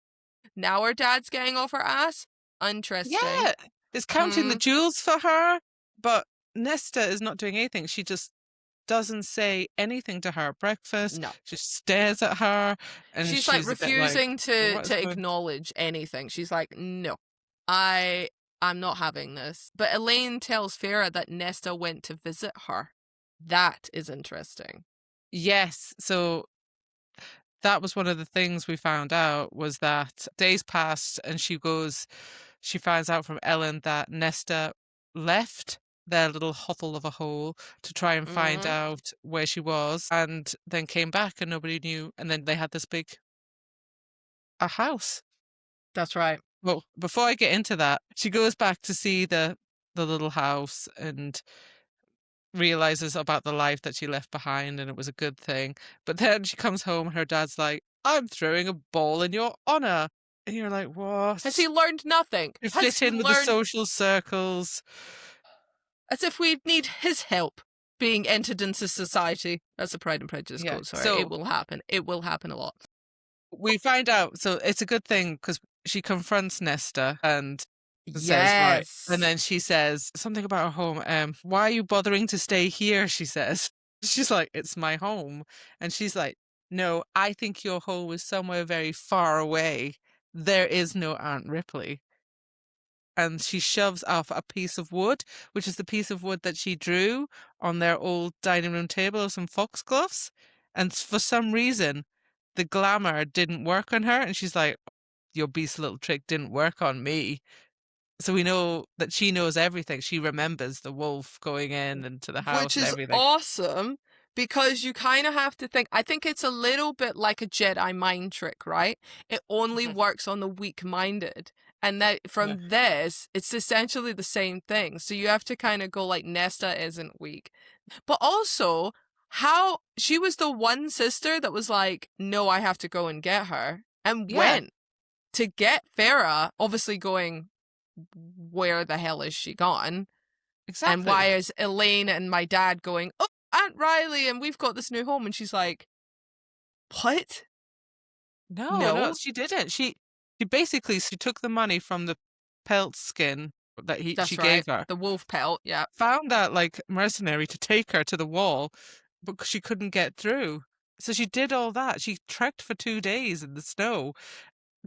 now her dad's getting off her ass? Interesting. Yeah, it's counting the jewels for her, but Nesta is not doing anything. She just doesn't say anything to her at breakfast. No. She stares at her, and she's like a bit refusing "What to is going-" acknowledge anything. She's like, no, I'm not having this. But Elaine tells Farah that Nesta went to visit her. That is interesting. Yes, so that was one of the things we found out, was that days passed and she finds out from Ellen that Nesta left their little hovel of a hole to try and find out where she was, and then came back and nobody knew, and then they had this big house. That's right. Well, before I get into that, she goes back to see the little house and realizes about the life that she left behind, and it was a good thing. But then she comes home and her dad's like, "I'm throwing a ball in your honor." And you're like, what? Has he learned nothing? You Has fit he in with the learned- social circles. As if we need his help being entered into society. That's a Pride and Prejudice Yeah, quote, sorry. so- It will happen. It will happen a lot. We find out, so it's a good thing because she confronts Nesta and says, Yes. right. And then she says something about her home. Why are you bothering to stay here? She says. She's like, it's my home. And she's like, no, I think your home is somewhere very far away. There is no Aunt Ripley. And she shoves off a piece of wood, which is the piece of wood that she drew on their old dining room table of some foxgloves. And for some reason, the glamour didn't work on her. And she's like, your beast little trick didn't work on me. So we know that she knows everything. She remembers the wolf going in and to the house Which and is everything. awesome, because you kind of have to think, I think it's a little bit like a Jedi mind trick, right? It only works on the weak-minded. And that from this, it's essentially the same thing. So you have to kind of go like, Nesta isn't weak. But also, how she was the one sister that was like, no, I have to go and get her. And went to get Farah, obviously going, where the hell is she gone? Exactly. And why is Elaine and my dad going, oh, Aunt Riley, and we've got this new home? And she's like, what? No, she didn't. She basically took the money from the pelt skin that That's she right. gave her. The wolf pelt, yeah. Found that like mercenary to take her to the wall, but she couldn't get through. So she did all that. She trekked for 2 days in the snow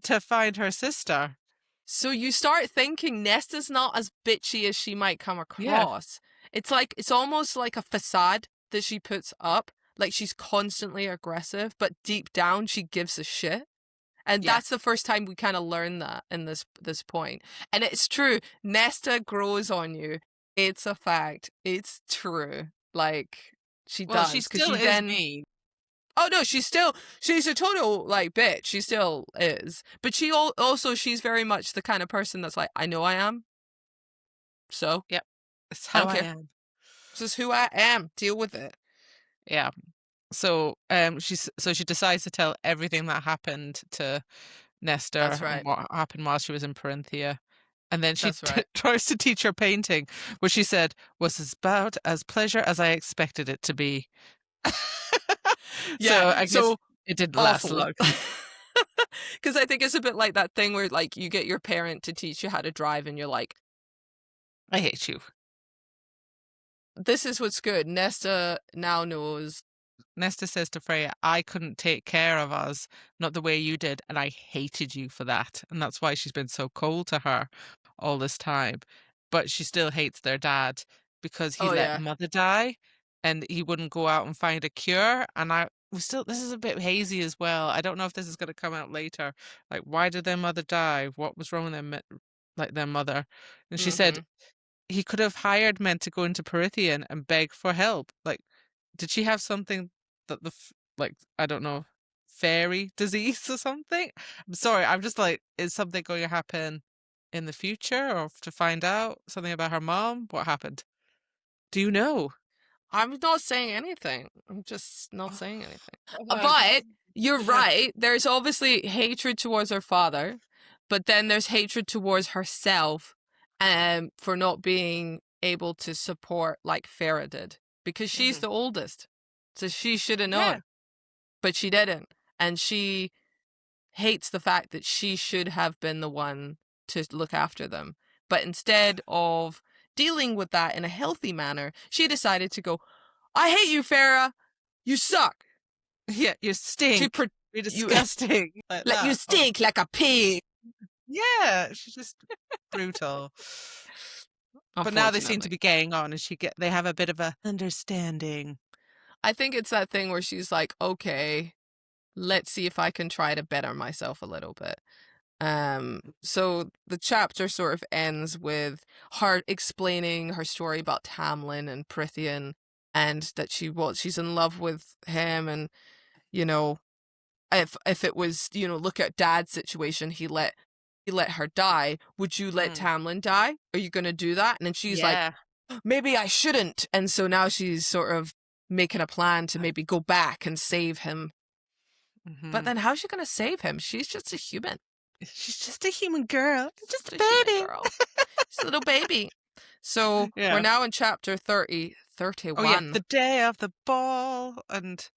to find her sister. So you start thinking Nesta's not as bitchy as she might come Yeah. across. It's almost like a facade that she puts up. Like she's constantly aggressive, but deep down she gives a shit. And Yeah. that's the first time we kind of learn that in this point. And it's true. Nesta grows on you. It's a fact. It's true. Like she Well, does. she 'Cause still she is then mean. Oh no, she's a total like bitch. She still is. But she also she's very much the kind of person that's like, I know I am. So Yep. That's I how don't I care. am. This is who I am. Deal with it. Yeah. So she decides to tell everything that happened to Nestor That's and right. what happened while she was in Parinthia. And then she That's right. tries to teach her painting, which she said was about as pleasure as I expected it to be. Yeah. So I guess So it didn't last awful. long. Because I think it's a bit like that thing where like you get your parent to teach you how to drive and you're like, I hate you. this is what's good. Nesta now knows. Nesta says to Freya, I couldn't take care of us, not the way you did, and I hated you for that. And that's why she's been so cold to her all this time. But she still hates their dad because he Oh let yeah. mother die and he wouldn't go out and find a cure. And this is a bit hazy as well. I don't know if this is going to come out later. Like, why did their mother die? What was wrong with their mother? And she said he could have hired men to go into Perithian and beg for help. Like, did she have something that like, I don't know, fairy disease or something? I'm sorry, I'm just like, is something going to happen in the future or to find out something about her mom? What happened? Do you know? I'm not saying anything. I'm just not Oh, saying anything. oh, But you're yeah. right. There's obviously hatred towards her father, but then there's hatred towards herself for not being able to support like Farah did. Because she's the oldest. So she should have known. Yeah. But she didn't. And she hates the fact that she should have been the one to look after them. But instead of dealing with that in a healthy manner, she decided to go, I hate you, Farah. You suck. Yeah, you stink. You're disgusting. Like that. you stink like a pig. Yeah, she's just brutal. But now they seem to be getting on and they have a bit of a understanding. I think it's that thing where she's like, okay, let's see if I can try to better myself a little bit. So the chapter sort of ends with her explaining her story about Tamlin and Prithian and that she's in love with him, and you know, if it was, you know, look at Dad's situation, he let her die. Would you let Tamlin die? Are you gonna do that? And then she's like, maybe I shouldn't. And so now she's sort of making a plan to maybe go back and save him. But then how's she gonna save him? She's just a human. She's just a human girl. Just a baby. baby. She's a little baby. So we're now in chapter 31. Oh yeah, the day of the ball, and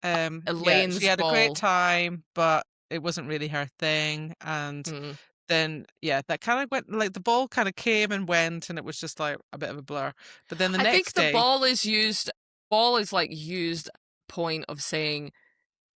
Elaine's she had ball. a great time, but it wasn't really her thing. And then that kind of went, like the ball kind of came and went, and it was just like a bit of a blur. But then the next day, the ball is like used point of saying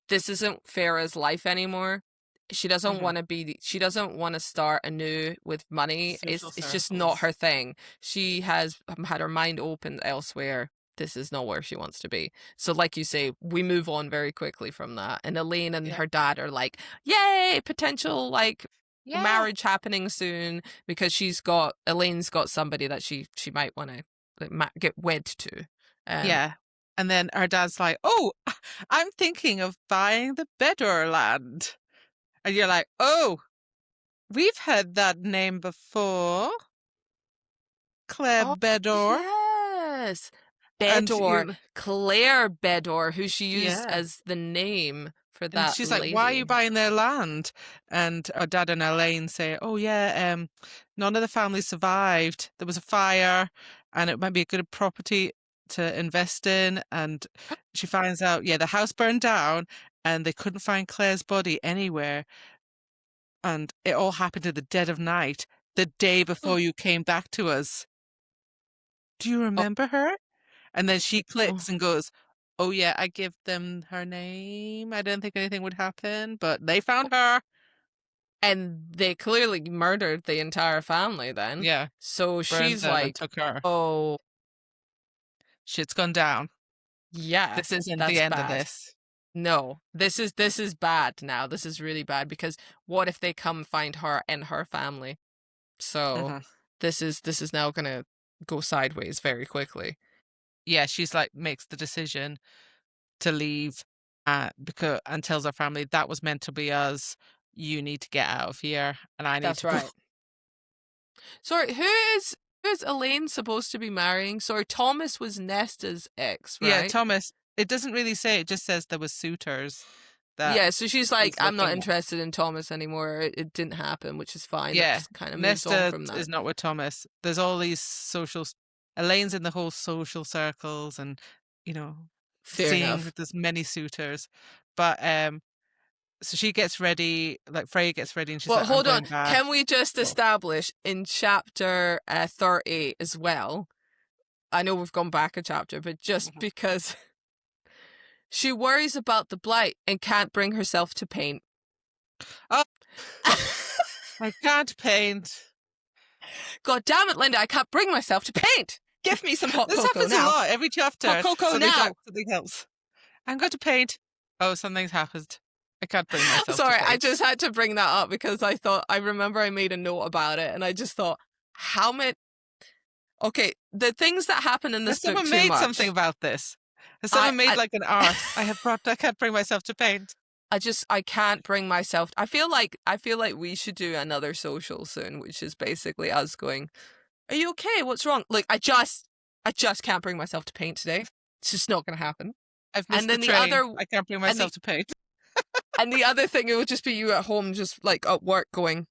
this isn't Farah's life anymore. She doesn't want to she doesn't want to start anew with money. It's just not her thing. She has had her mind opened elsewhere. This is not where she wants to be. So like you say, we move on very quickly from that. And Elaine and her dad are like, yay, potential like marriage happening soon, because Elaine's got somebody that she might want to like, get wed to. And then her dad's like, oh, I'm thinking of buying the Bedor land. And you're like, oh, we've heard that name before. Claire Bedor. Yes. Bedor. Claire Bedor, who she used Yeah. as the name for that And she's lady. like, why are you buying their land? And her dad and Elaine say, oh yeah, none of the family survived. There was a fire and it might be a good property to invest in. And she finds out, the house burned down and they couldn't find Claire's body anywhere. And it all happened in the dead of night. the day before you came back to us. Do you remember her? And then she clicks and goes, oh yeah, I give them her name. I didn't think anything would happen, but they found her. And they clearly murdered the entire family then. Yeah. So Burned she's them and like, took her. oh, Shit's gone down. yeah, This isn't that's the end of bad. this. No, this is bad now. This is really bad because what if they come find her and her family? So Mhm. this is now gonna go sideways very quickly. Yeah, she's like makes the decision to leave because and tells her family that was meant to be us. You need to get out of here, and I need That's to right. go. Sorry, who's Elaine supposed to be marrying? Sorry, Thomas was Nesta's ex, right? Yeah, Thomas. It doesn't really say. It just says there was suitors. That Yeah, so she's like, he's I'm not looking at. interested in Thomas anymore. It didn't happen, which is fine. That Yeah, just kind of moves on Nesta from that. is not with Thomas. There's all these Elaine's in the whole social circles, and you know, Fair seeing enough. that there's many suitors, but so she gets ready, like Freya gets ready, and she's Well, like, I'm hold on. going back. Can we just Oh. establish in chapter 38 as well? I know we've gone back a chapter, but just Mhm. because she worries about the blight and can't bring herself to paint. Oh. I can't paint. God damn it, Linda! I can't bring myself to paint. Give me some hot This cocoa happens a now. lot every chapter. Hot cocoa something now. something else. I'm going to paint. Oh, something's happened. I can't bring myself Sorry, to paint. I just had to bring that up because I remember I made a note about it and I just thought, how many. Okay, the things that happen in this Has book someone too made much. something about this? Has someone made like an art? I can't bring myself to paint. I can't bring myself. I feel like we should do another social soon, which is basically us going, "Are you okay? What's wrong?" Like I just can't bring myself to paint today. It's just not going to happen. I've missed And then the the train. other I can't bring myself to paint. and the other thing, it would just be you at home, just like at work, going,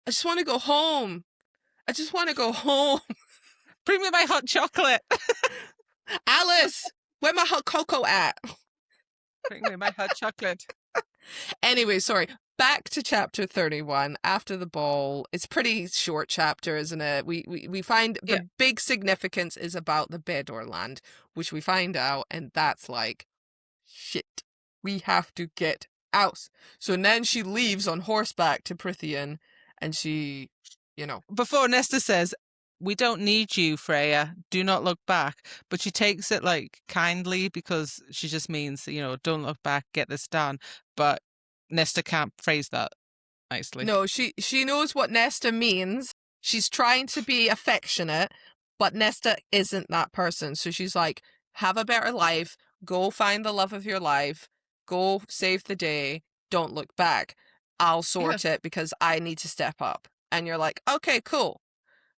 "I just want to go home. I just want to go home." Bring me my hot chocolate. Alice, where my hot cocoa at? Bring me my hot chocolate. Anyway, sorry. Back to chapter 31. After the ball, it's pretty short chapter, isn't it? We find the big significance is about the Bedor land, which we find out, and that's like, shit. We have to get out. So then she leaves on horseback to Prithian, and she, Before Nesta says, we don't need you, Freya. Do not look back. But she takes it like kindly because she just means, don't look back, get this done. But Nesta can't phrase that nicely. No, she knows what Nesta means. She's trying to be affectionate, but Nesta isn't that person. So she's like, have a better life. Go find the love of your life. Go save the day. Don't look back. I'll sort it because I need to step up. And you're like, okay, cool.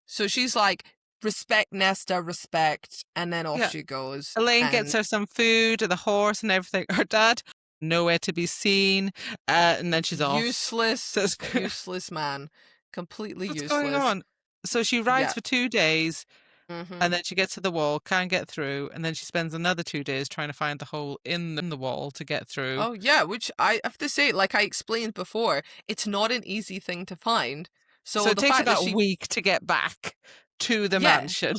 So she's like, respect Nesta, respect, and then off she goes. Elaine gets her some food, the horse and everything. Her dad, nowhere to be seen. And then she's off. Useless man. Completely useless. What's going on? So she rides for 2 days, and then she gets to the wall, can't get through, and then she spends another 2 days trying to find the hole in the wall to get through. Oh, yeah, which I have to say, like I explained before, it's not an easy thing to find. So it takes about a week to get back to the mansion.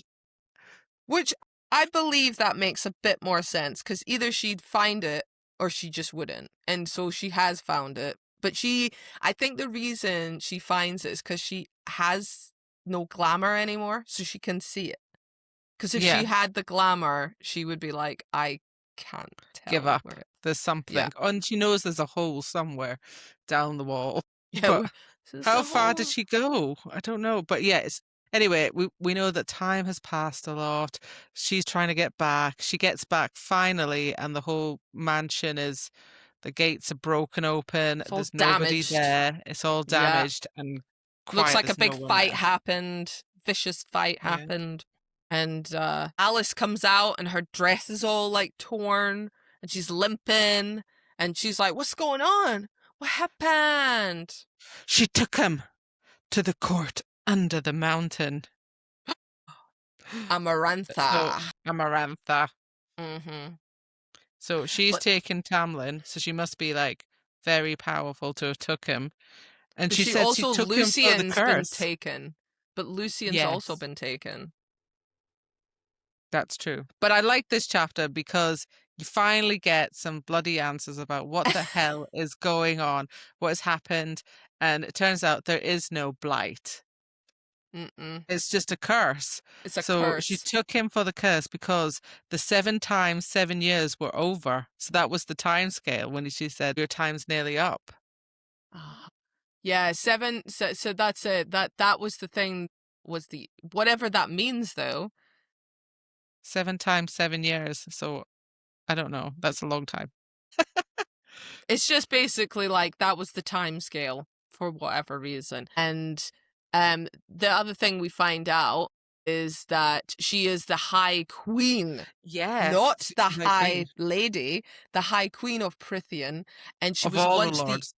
Which I believe that makes a bit more sense, because either she'd find it or she just wouldn't. And so she has found it. But I think the reason she finds it is because she has no glamour anymore, so she can see it. Because if she had the glamour, she would be like, I can't tell. Give up. There's something. Yeah. And she knows there's a hole somewhere down the wall. Yeah. How far did she go? I don't know. But yes. Anyway, we know that time has passed a lot. She's trying to get back. She gets back finally, and the whole mansion the gates are broken open. There's nobody there. It's all damaged and quiet. Looks like a big fight happened. Vicious fight happened. And Alice comes out and her dress is all like torn and she's limping and she's like, what's going on? What happened? She took him to the court under the mountain. Amarantha. Amarantha. Mm-hmm. So she's taken Tamlin, so she must be like very powerful to have took him. And But she she said she also took him for the Lucian's been curse. taken. But Lucian's also Yes, been taken. that's true. But I like this chapter because you finally get some bloody answers about what the hell is going on, what has happened, and it turns out there is no blight. Mm-mm. It's just a curse. It's a So she curse. took him for the curse because the 7 times 7 years were over. So that was the time scale when she said, your time's nearly up. Ah. Yeah, 7. So that's it. That was the thing. Was the whatever that means though. 7 times 7 years. So I don't know. That's a long time. It's just basically like that was the time scale for whatever reason. And the other thing we find out is that she is the High Queen, Yes. not the she's my High queen. Lady, the High Queen of Prythian, and she Of was all the once the lords.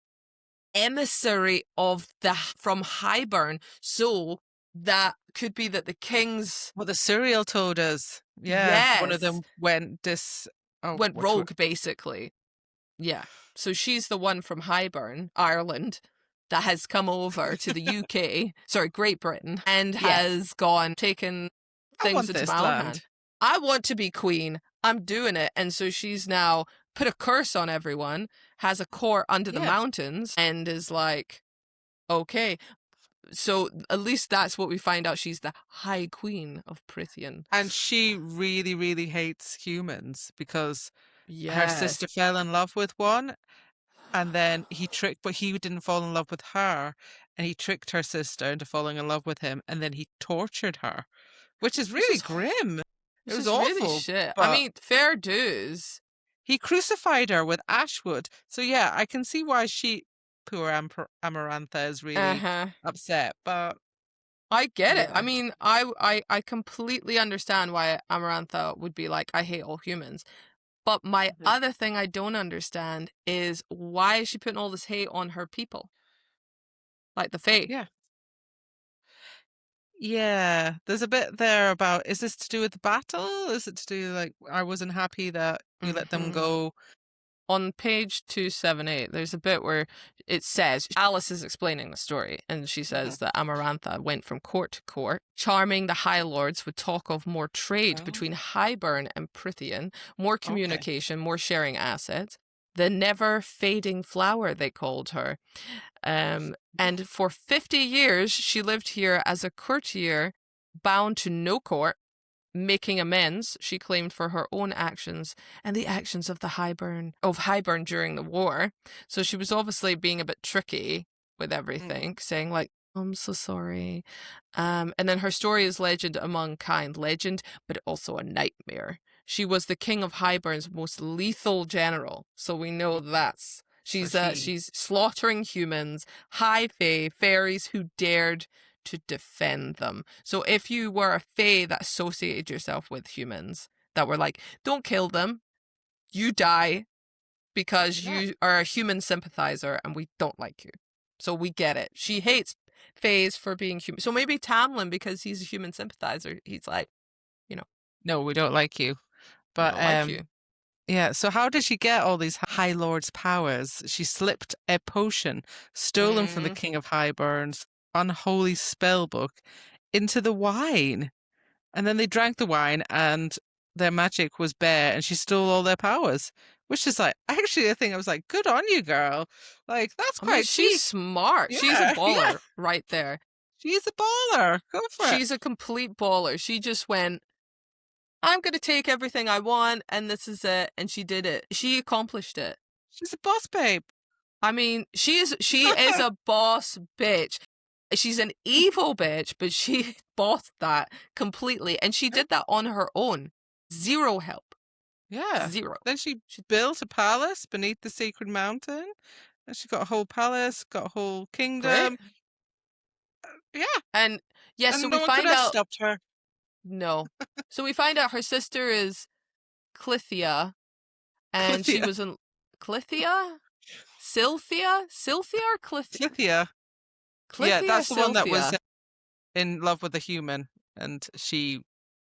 emissary of the from Highburn. So that could be that the kings, Well, the serial told us. Yeah. One of yes, them went went rogue basically. Yeah. So she's the one from Highburn, Ireland, that has come over to the UK, sorry, Great Britain, and Yeah. has taken I things want into this my own land. hand. I want to be queen. I'm doing it. And so she's now put a curse on everyone, has a court under the Yeah. mountains, and is like, okay. So at least that's what we find out. She's the High Queen of Prythian. And she really, really hates humans because her Yes. sister fell in love with one, and then but he didn't fall in love with her, and he tricked her sister into falling in love with him, and then he tortured her, which is Which really is grim. It This was is really awful, shit. I but mean, fair dues. he crucified her with ashwood. So yeah, I can see why poor Amarantha is really Uh-huh. upset, but I get it. I yeah. mean, I completely understand why Amarantha would be like, I hate all humans. But my Mhm. other thing I don't understand is why is she putting all this hate on her people? Like the Fae. Yeah. Yeah, there's a bit there about, is this to do with the battle? Is it to do like, I wasn't happy that you let them Mhm. go? On page 278, there's a bit where it says Alice is explaining the story, and she says that Amarantha went from court to court, charming the High Lords with talk of more trade Oh, between Highburn and Prythian, more okay. communication, more sharing assets. The never fading flower, they called her. And for 50 years, she lived here as a courtier, bound to no court, making amends, she claimed, for her own actions and the actions of Highburn during the war. So she was obviously being a bit tricky with everything, saying like, I'm so sorry. And then her story is legend among kind, legend, but also a nightmare. She was the king of Highburn's most lethal general, so we know that's she's slaughtering humans, high fae, fairies who dared to defend them. So if you were a fae that associated yourself with humans that were like, don't kill them, you die because you are a human sympathizer and we don't like you. So we get it. She hates faes for being human. So maybe Tamlin, because he's a human sympathizer, he's like, No, we don't like you. I But don't like you. yeah, so how did she get all these High Lord's powers? She slipped a potion stolen from the King of Highburn's unholy spell book into the wine. And then they drank the wine and their magic was bare and she stole all their powers. Which is like, actually, I think I was like, good on you, girl. Like, that's I mean, quite she's cheap. smart. She's a Yeah, baller yeah. right there. She's a baller. Go for it. She's a complete baller. She just went, I'm going to take everything I want, and this is it. And she did it. She accomplished it. She's a boss babe. I mean, she is a boss bitch. She's an evil bitch, but she bossed that completely. And she did that on her own. Zero help. Yeah. Zero. Then she built a palace beneath the sacred mountain. And she got a whole palace, got a whole kingdom. Great. Yeah. And yeah, And so no we one could find have out. stopped her. No. So we find out her sister is Clithia, and she Clithia. was in Clithia? Sylthia or Clithia? Clithia. Clithia, Yeah, that's the one that was Sylthia. in love with a human and she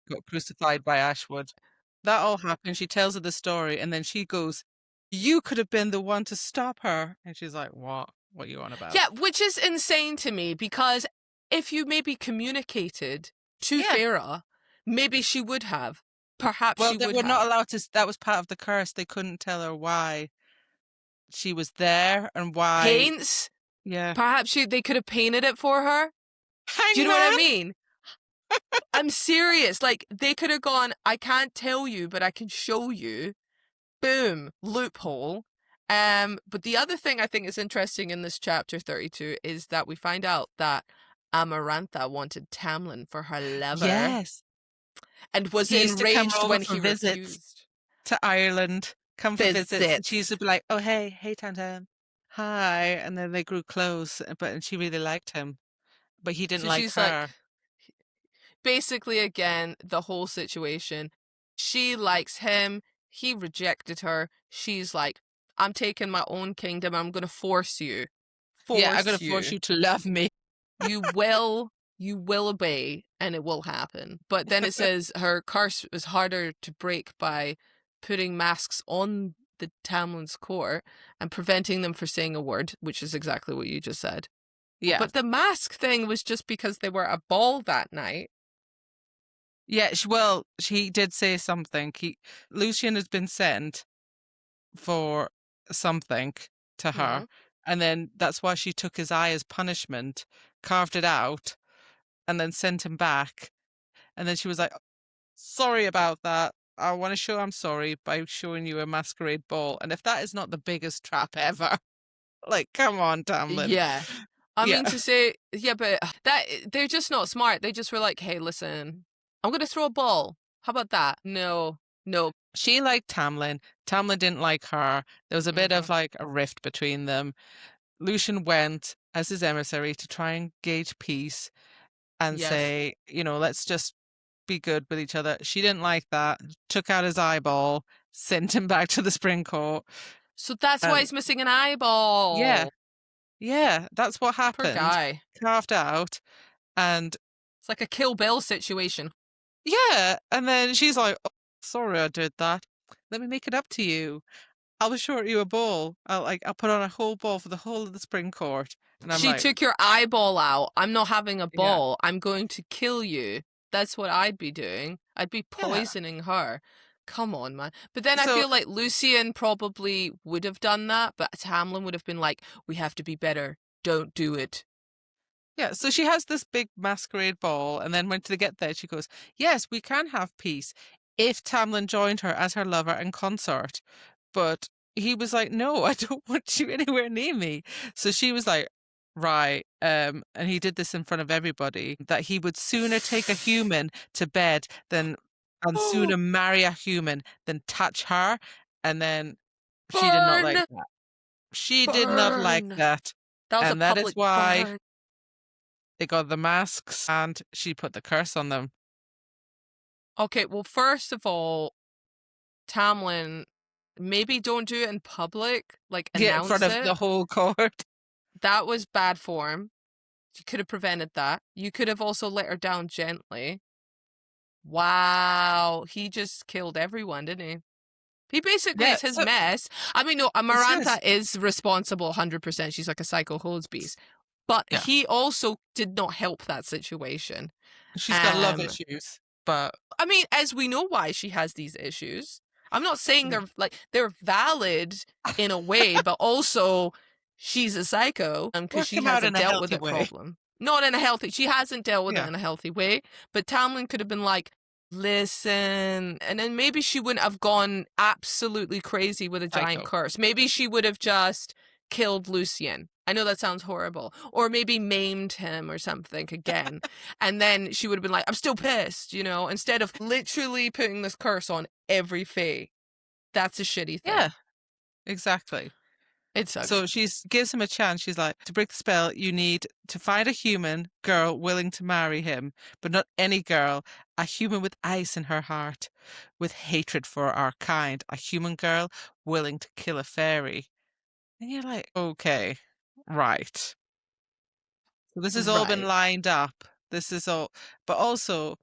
got crucified by Ashwood. That all happened. She tells her the story and then she goes, you could have been the one to stop her. And she's like, what? what you're on about. Yeah, which is insane to me, because if you maybe communicated to Yeah. Farah, maybe she would have. Perhaps Well, she they would were have. not allowed to. That was part of the curse. They couldn't tell her why she was there and why. Paints? Yeah. Perhaps they could have painted it for her. Do you know what I Hangman? mean? I'm serious. Like, they could have gone, I can't tell you, but I can show you. Boom. Loophole. But the other thing I think is interesting in this chapter 32 is that we find out that Amarantha wanted Tamlin for her lover. Yes. And was He used to come enraged over when for he visits. refused. To Ireland, come for visits. And Visits. she used to be like, "Oh hey Tam Tam, hi," and then they grew close. And she really liked him, but he didn't So like she's her. like, basically, again, the whole situation. She likes him. He rejected her. She's like, I'm taking my own kingdom. I'm going to force you. Yeah, I'm gonna force you to love me. You will obey, and it will happen. But then it says her curse was harder to break by putting masks on the Tamlin's court and preventing them from saying a word, which is exactly what you just said. Yeah, But the mask thing was just because they were at a ball that night. yeah. She did say something. Lucian has been sent for something to her, and then that's why she took his eye as punishment, carved it out, and then sent him back. And then she was like, "Sorry about that. I want to show I'm sorry by showing you a masquerade ball." And if that is not the biggest trap ever, like, come on, Tamlin. Yeah. I Yeah. mean, to say, yeah, but they're just not smart. They just were like, hey, listen, I'm going to throw a ball. How about that? No. She liked Tamlin. Tamlin didn't like her. There was a bit of like a rift between them. Lucian went as his emissary to try and gauge peace and Yes. say, let's just be good with each other. She didn't like that. Took out his eyeball, sent him back to the spring court. So that's why he's missing an eyeball. Yeah, that's what happened. Poor guy. Carved out, and It's like a Kill Bill situation. yeah, and then she's like, "Oh, sorry, I did that. Let me make it up to you. I'll short you a ball. I'll put on a whole ball for the whole of the spring court." And I'm She like, took your eyeball out. I'm not having a Yeah. ball. I'm going to kill you. That's what I'd be doing. I'd be Yeah. poisoning her. Come on, man. But then I So- feel like Lucian probably would have done that, but Tamlin would have been like, we have to be better. Don't do it. Yeah, so she has this big masquerade ball, and then when they get there, she goes, "Yes, we can have peace if Tamlin joined her as her lover and consort." But he was like, "No, I don't want you anywhere near me." So she was like, "Right," and he did this in front of everybody, that he would sooner take a human to bed and sooner marry a human than touch her. And then she did not like Burn! that. She did not like Burn! that. That was And a that is public why burn. they got the masks and she put the curse on them. Okay, well, first of all, Tamlin, maybe don't do it in public. Like, Yeah, in announce front of it. the whole court. That was bad form. You could have prevented that. You could have also let her down gently. Wow, he just killed everyone, didn't he? He basically, Yeah, it's his so- mess. I mean, no, his. Amarantha is responsible 100%. She's like a psycho beast. But Yeah. he also did not help that situation. She's got love Um, issues, but I mean, as we know why she has these issues. I'm not saying they're valid in a way, but also she's a psycho because she Work 'em out hasn't in a dealt with the healthy way. problem. Not in a healthy. She hasn't dealt with Yeah. it in a healthy way. But Tamlin could have been like, listen, and then maybe she wouldn't have gone absolutely crazy with a giant Psycho. curse. Maybe she would have just killed Lucian. I know that sounds horrible. Or maybe maimed him or something again. And then she would have been like, I'm still pissed, instead of literally putting this curse on every fae. That's a shitty thing. Yeah, exactly. It sucks. So she gives him a chance. She's like, to break the spell, you need to find a human girl willing to marry him, but not any girl, a human with ice in her heart, with hatred for our kind, a human girl willing to kill a fairy. And you're like, okay, right. So this has all been Right. lined up. This is all, but also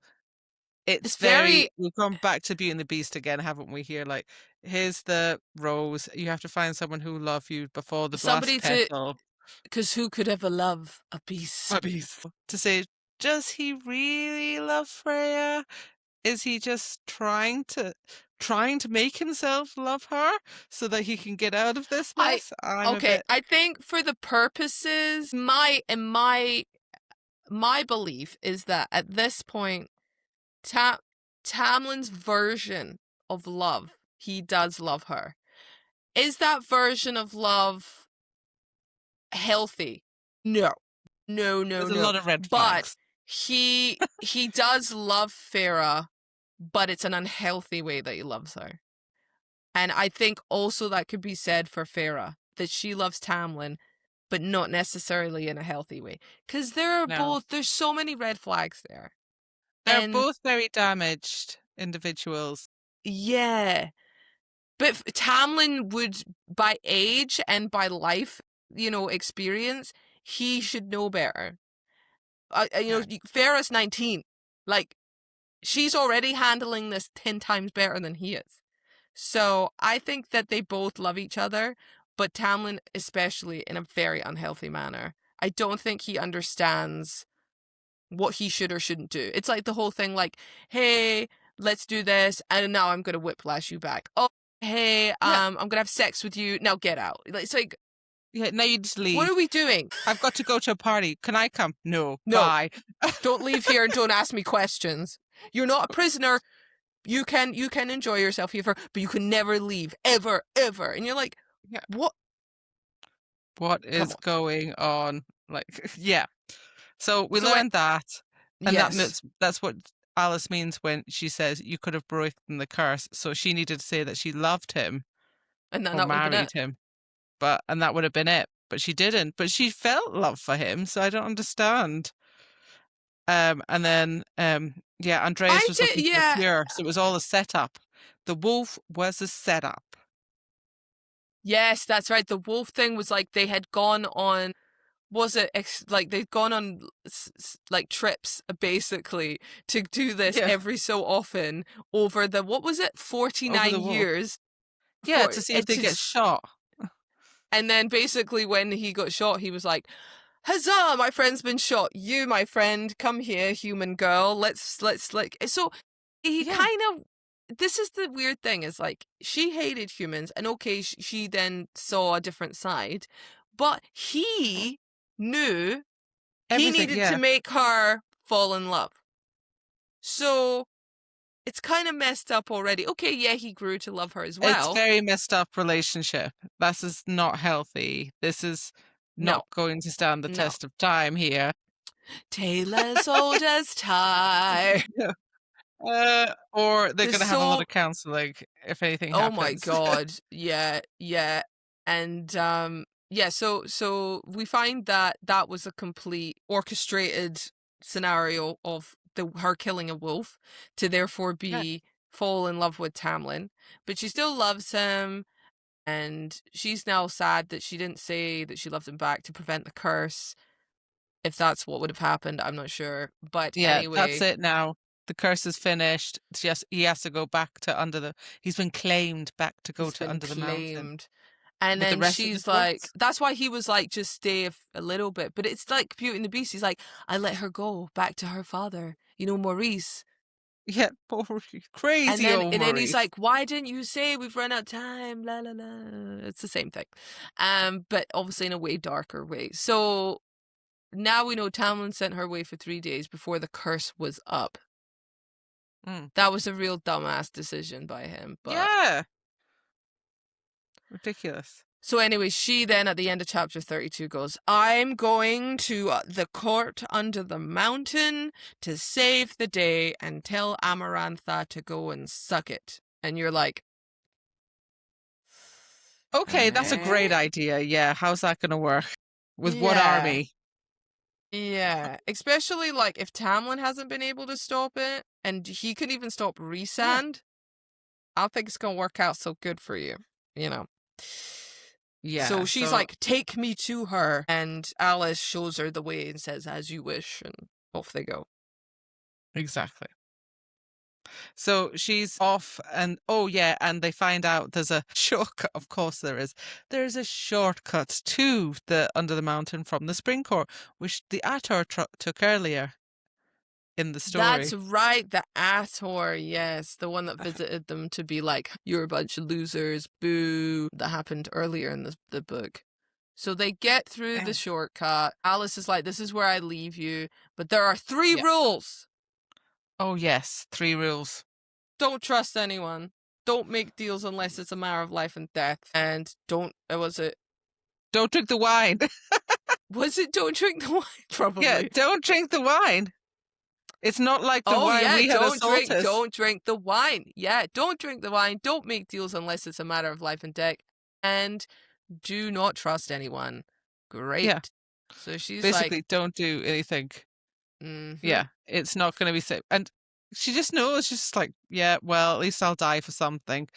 it's It's very- we've gone back to Beauty and the Beast again, haven't we? Here, like, here's the rose. You have to find someone who will love you before the Somebody last petal. Because who could ever love a beast? To say, does he really love Freya? Is he just trying to make himself love her so that he can get out of this mess? Okay, I think for the purposes, my belief is that at this point, Tamlin's version of love, he does love her. Is that version of love healthy? No. There's a lot of red But flags. he does love Farah, but it's an unhealthy way that he loves her. And I think also that could be said for Farah, that she loves Tamlin, but not necessarily in a healthy way. Because there's so many red flags there. They're both very damaged individuals. Yeah. But Tamlin would, by age and by life, experience, he should know better. Farah's 19. Like, she's already handling this 10 times better than he is. So I think that they both love each other, but Tamlin especially in a very unhealthy manner. I don't think he understands what he should or shouldn't do. It's like the whole thing like, hey, let's do this, and now I'm going to whiplash you back. Oh, hey, I'm going to have sex with you. Now get out. It's like, yeah, now you just leave. What are we doing? I've got to go to a party. Can I come? No. Bye. Don't leave here and don't ask me questions. You're not a prisoner. You can enjoy yourself here, but you can never leave, ever. And you're like, what? What is going on? Like, yeah. So we learned that, and that's what Alice means when she says you could have broken the curse. So she needed to say that she loved him, and then or married him, and that would have been it. But she didn't. But she felt love for him, so I don't understand. And then Andreas was looking for a cure, so it was all a setup. The wolf was a setup. Yes, that's right. The wolf thing was like they had gone on. They'd gone on like trips basically to do this every so often over the 49 years. Yeah, to see if they get shot. And then basically when he got shot, he was like, "Huzzah! My friend's been shot. You, my friend, come here, human girl. Let's like." So he kind of. This is the weird thing. Is like she hated humans, and okay, she then saw a different side, but he knew he needed to make her fall in love. So it's kind of messed up already. Okay, yeah, he grew to love her as well. It's very messed up relationship. This is not healthy. This is not going to stand the test of time here. Tale as old as time. Or they're going to have a lot of counseling if anything happens. Oh my god. Yeah. And so we find that was a complete orchestrated scenario of her killing a wolf to therefore fall in love with Tamlin, but she still loves him, and she's now sad that she didn't say that she loved him back to prevent the curse. If that's what would have happened, I'm not sure. But anyway, that's it now. The curse is finished. He has to go back to he's been claimed back to go to under the mountain. And then she's like, that's why he was like, just stay a little bit. But it's like Beauty and the Beast. He's like, I let her go back to her father, Maurice. Yeah, crazy old Maurice. And then he's like, why didn't you say we've run out of time? La la la. It's the same thing. But obviously in a way darker way. So now we know Tamlin sent her away for 3 days before the curse was up. That was a real dumbass decision by him. But... yeah. Ridiculous. So anyway, she then at the end of chapter 32 goes, I'm going to the court under the mountain to save the day and tell Amarantha to go and suck it. And you're like... okay, that's a great idea. Yeah, how's that going to work? With what army? Yeah, especially like if Tamlin hasn't been able to stop it, and he could even stop Rhysand, I don't think it's going to work out so good for you, Yeah. So she's like, take me to her. And Alice shows her the way and says, as you wish. And off they go. Exactly. So she's off, and oh yeah, and they find out there's a shortcut. Of course there is. There's a shortcut to the under the mountain from the spring court, which the Ator took earlier in the story. That's right, the Acotar, yes, the one that visited them to be like, you're a bunch of losers, boo. That happened earlier in the book. So they get through the shortcut. Alice is like, this is where I leave you, but there are 3 rules. Oh yes, 3 rules. Don't trust anyone. Don't make deals unless it's a matter of life and death. And don't Don't drink the wine. Was it don't drink the wine? Probably. Yeah, don't drink the wine. It's not like the wine we had don't drink the wine. Yeah, don't drink the wine. Don't make deals unless it's a matter of life and death. And do not trust anyone. Great. Yeah. So she's basically like, don't do anything. Yeah, it's not going to be safe. And she just knows. She's just like, yeah, well, at least I'll die for something.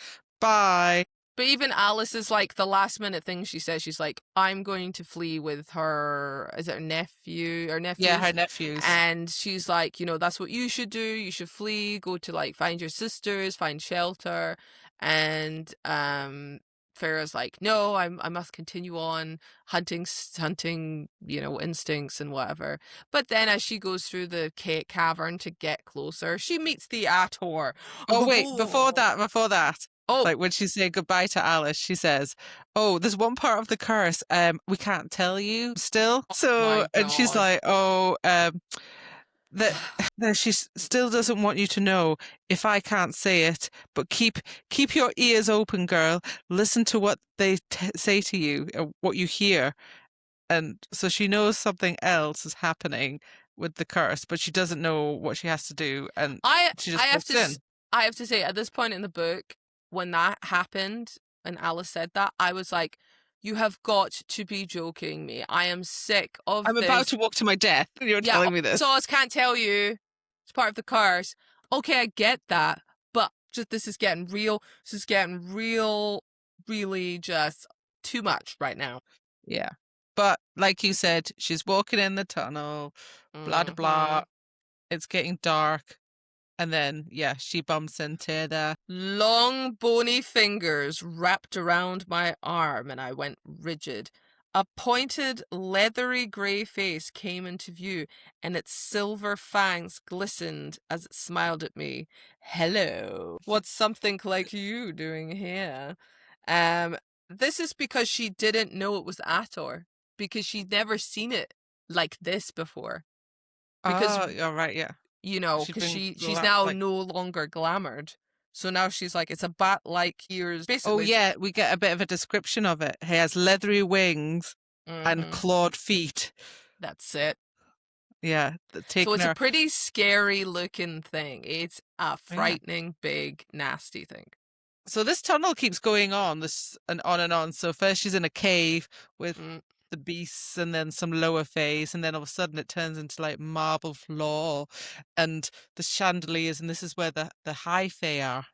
Bye. But even Alice is like, the last minute thing she says, she's like, I'm going to flee with her, is it her nephew or nephews? Yeah, her nephews. And she's like, you know, that's what you should do. You should flee, go to like find your sisters, find shelter. And Farah's like, no, I must continue on hunting, you know, instincts and whatever. But then as she goes through the cavern to get closer, she meets the Acotar. Oh, wait, before that. Oh, like when she's saying goodbye to Alice, she says, oh, there's one part of the curse we can't tell you still. So, and she's like, oh, that she still doesn't want you to know if I can't say it, but keep your ears open, girl. Listen to what they say to you, what you hear. And so she knows something else is happening with the curse, but she doesn't know what she has to do. And she just I have to say, at this point in the book, when that happened and Alice said that, I was like, you have got to be joking me. I am sick of this. I'm about to walk to my death and you're telling me this. So I can't tell you. It's part of the curse. Okay, I get that. But this is getting real. This is getting real, really just too much right now. Yeah. But like you said, she's walking in the tunnel, blah, blah, blah. It's getting dark. And then, yeah, she bumps into the long, bony fingers wrapped around my arm, and I went rigid. A pointed, leathery grey face came into view, and its silver fangs glistened as it smiled at me. Hello. What's something like you doing here? This is because she didn't know it was Acotar, because she'd never seen it like this before. Because, oh, right, yeah. You know, because she's now no longer glamoured. So now she's like, it's a bat-like ears. Basically. Oh, yeah, we get a bit of a description of it. He has leathery wings and clawed feet. That's it. Yeah. So it's a pretty scary-looking thing. It's a frightening, big, nasty thing. So this tunnel keeps going on, and on. So first she's in a cave with the beasts and then some lower phase, and then all of a sudden it turns into like marble floor and the chandeliers, and this is where the high fae are.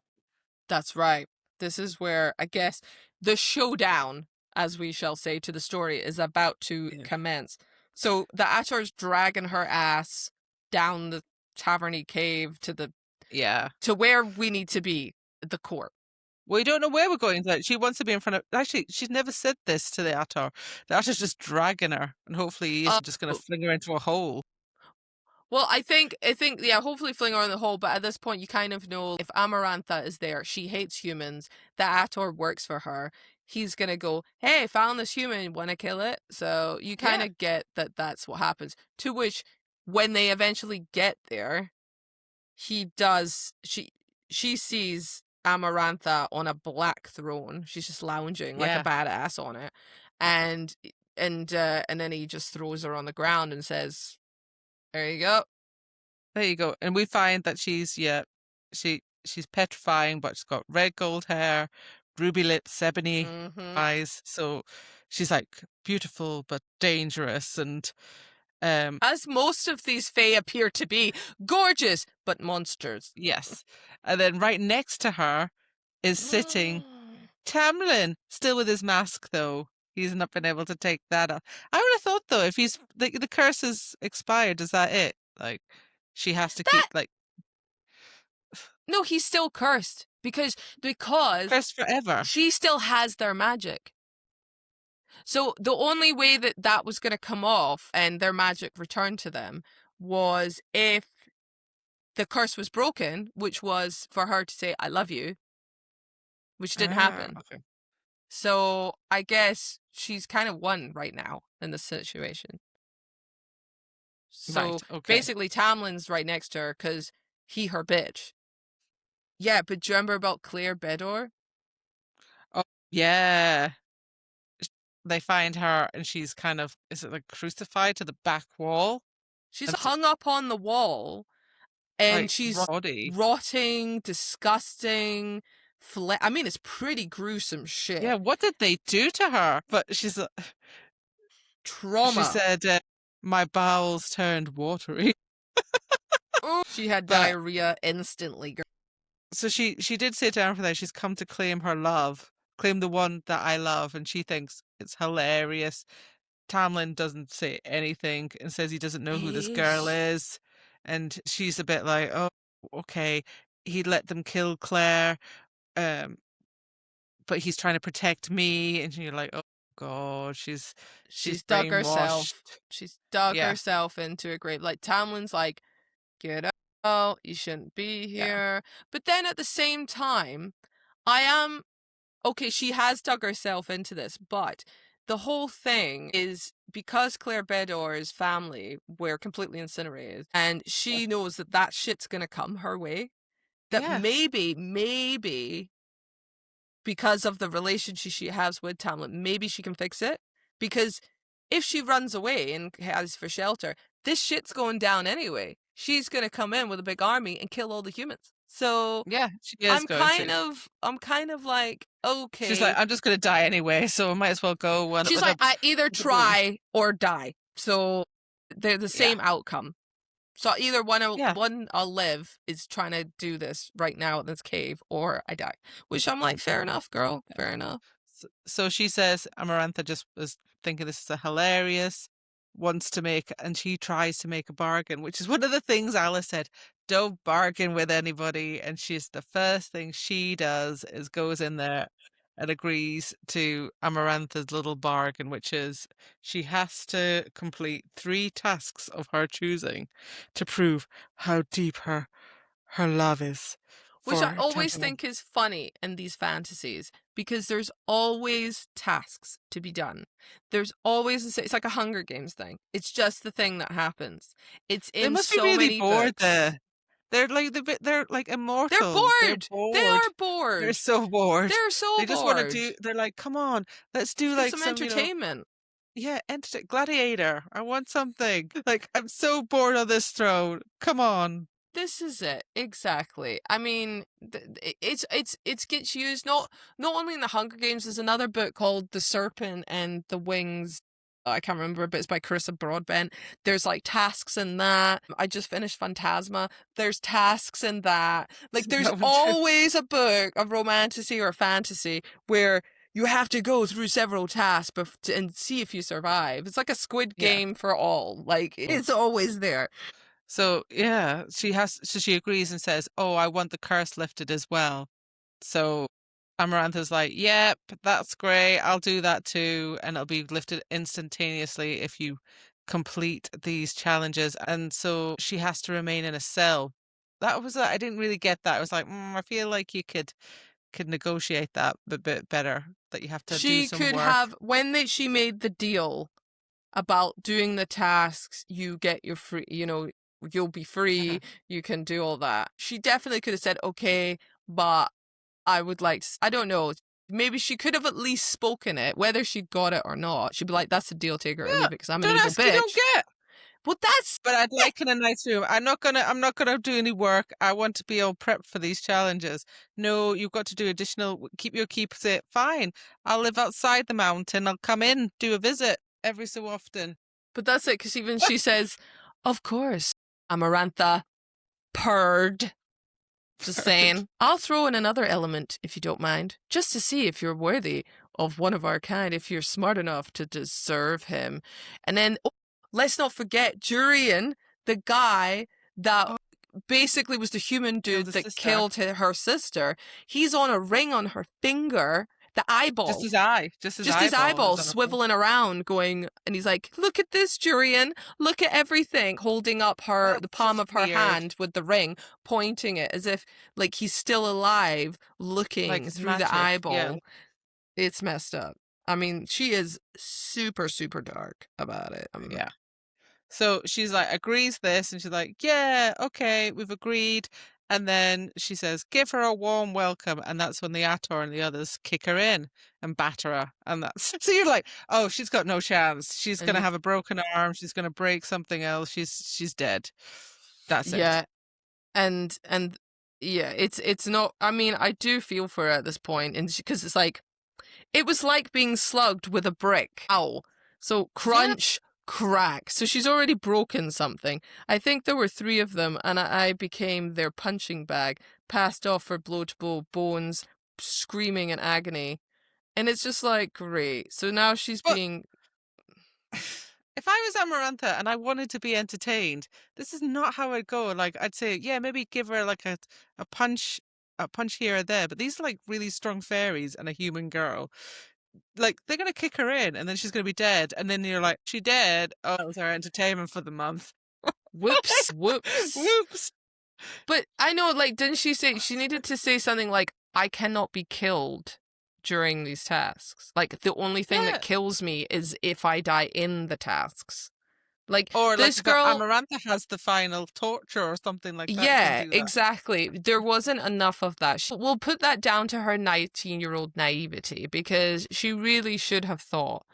That's right. This is where, I guess, the showdown, as we shall say, to the story is about to commence. So the Acotar's dragging her ass down the taverny cave to where we need to be, the court. We don't know where we're going. She wants to be in front of... Actually, she's never said this to the Acotar. The Acotar's just dragging her, and hopefully he isn't just going to fling her into a hole. Well, I think, yeah, hopefully fling her in the hole, but at this point you kind of know if Amarantha is there, she hates humans, the Acotar works for her, he's going to go, hey, found this human, want to kill it? So you kind of get that that's what happens. To which, when they eventually get there, she sees Amarantha on a black throne. She's just lounging like a badass on it, and then he just throws her on the ground and says, "There you go." There you go. And we find that she's petrifying, but she's got red gold hair, ruby lips, ebony eyes. So she's like beautiful but dangerous, and as most of these fae appear to be, gorgeous but monsters. Yes. And then right next to her is sitting Tamlin, still with his mask though. He's not been able to take that off. I would have thought though, if he's the curse is expired, is that it? Like she has to keep like. No, he's still cursed because Cursed forever. she still has their magic. So the only way that was going to come off and their magic returned to them was if the curse was broken, which was for her to say, I love you, which didn't happen. Okay. So I guess she's kind of won right now in this situation. So Right, okay. basically Tamlin's right next to her because he her bitch. Yeah, but do you remember about Claire Bedor? Oh, yeah. They find her and she's kind of, is it like crucified to the back wall? She's That's- hung up on the wall and like, she's body. rotting, disgusting. I mean, it's pretty gruesome shit. Yeah, what did they do to her? But she's Trauma. She said, my bowels turned watery. She had But- diarrhea instantly. So she did sit down for that. She's come to claim her love, claim the one that I love, and she thinks it's hilarious. Tamlin doesn't say anything and says he doesn't know who this girl is. And she's a bit like, oh, okay. He let them kill Claire, but he's trying to protect me. And you're like, oh God, she's dug herself. brainwashed. She's dug Yeah. herself into a grave. Like Tamlin's like, get out, you shouldn't be Yeah. here. But then at the same time, okay, she has dug herself into this, but the whole thing is because Claire Bedor's family were completely incinerated, and she knows that shit's gonna come her way. That Yes. maybe because of the relationship she has with Tamlin, maybe she can fix it. Because if she runs away and heads for shelter, this shit's going down anyway. She's gonna come in with a big army and kill all the humans. So Yeah, she is I'm going to. kind of like, okay. She's like, I'm just going to die anyway, so I might as well go. She's like, I either try or die. So they're the same outcome. So either one I'll live is trying to do this right now in this cave, or I die. Which I'm like, fair enough, girl. Fair enough. So she says Amarantha just was thinking this is a hilarious, wants to make, and she tries to make a bargain, which is one of the things Alice said, don't bargain with anybody. And she's the first thing she does is goes in there and agrees to Amarantha's little bargain, which is she has to complete 3 tasks of her choosing to prove how deep her love is. Which I for always Tam Tam. think is funny in these fantasies, because there's always tasks to be done. There's always it's like a Hunger Games thing. It's just the thing that happens. It's in They must so be really many bored books. there. They're like immortal. They're bored. They are They're bored. so bored. They're so They just bored. want to do. They're like, come on, let's do Get like some some entertainment. Gladiator. I want something. Like, I'm so bored on this throne. Come on. This is it exactly. I mean, it gets used not only in the Hunger Games. There's another book called The Serpent and the Wings. I can't remember, but it's by Carissa Broadbent. There's like tasks in that. I just finished Phantasma. There's tasks in that. Like, there's That one too. always a book of romantasy or fantasy where you have to go through several tasks and see if you survive. It's like a Squid Yeah. Game for all. Like, it's always there. So yeah, she agrees and says, "Oh, I want the curse lifted as well." So Amarantha's like, "Yep, that's great. I'll do that too, and it'll be lifted instantaneously if you complete these challenges." And so she has to remain in a cell. That was I didn't really get that. I was like, I feel like you could negotiate that a bit better. That you have to do She some could work. have she made the deal about doing the tasks, you get your free, you'll be free, you can do all that. She definitely could have said, okay, but I would like I don't know, maybe she could have at least spoken it, whether she got it or not. She'd be like, that's a deal, take it or leave it, because I'm an Don't evil ask, you don't bitch. get. But that's But I'd like in a nice room. I'm not gonna do any work. I want to be all prepped for these challenges. No, you've got to do additional. Keep your keeps it. Fine. I'll live outside the mountain. I'll come in, do a visit every so often. But that's it, because even she says, of course, Amarantha purred. Just saying. I'll throw in another element, if you don't mind, just to see if you're worthy of one of our kind, if you're smart enough to deserve him. And then, let's not forget Jurian, the guy that basically was the human Killed dude the that sister. killed her sister. He's on a ring on her finger, the eyeball. Just his eye. Just his eyeball is on a- swiveling around, going, and he's like, "Look at this, Jurian. Look at everything." Holding up the palm just of her weird. hand with the ring, pointing it as if like he's still alive, looking Like through magic, the eyeball. yeah. It's messed up. I mean, she is super, super dark about it. Yeah. So she's like, agrees this, and she's like, yeah, okay, we've agreed. And then she says, give her a warm welcome. And that's when the Ator and the others kick her in and batter her. And that's so you're like, oh, she's got no chance. She's gonna have a broken arm, she's gonna break something else, she's dead. That's it. Yeah. And yeah, it's not, I mean, I do feel for her at this point, and because it's like, it was like being slugged with a brick. Ow. So crunch, crack. So she's already broken something. I think there were 3 of them, and I became their punching bag, passed off for blow to blow, bones, screaming in agony. And it's just like, great. So now she's being... If I was Amarantha and I wanted to be entertained, this is not how I'd go. Like, I'd say, yeah, maybe give her like a punch here or there. But these are like really strong fairies and a human girl. Like, they're gonna kick her in and then she's gonna be dead. And then you're like, she dead. Oh, that was our entertainment for the month. Whoops, whoops. Whoops. But I know, like, didn't she say, she needed to say something like, I cannot be killed during these tasks. Like, the only thing that kills me is if I die in the tasks. Like, or this like girl... Amarantha has the final torture or something like that. Yeah, exactly. There wasn't enough of that. We'll put that down to her 19-year-old naivety, because she really should have thought,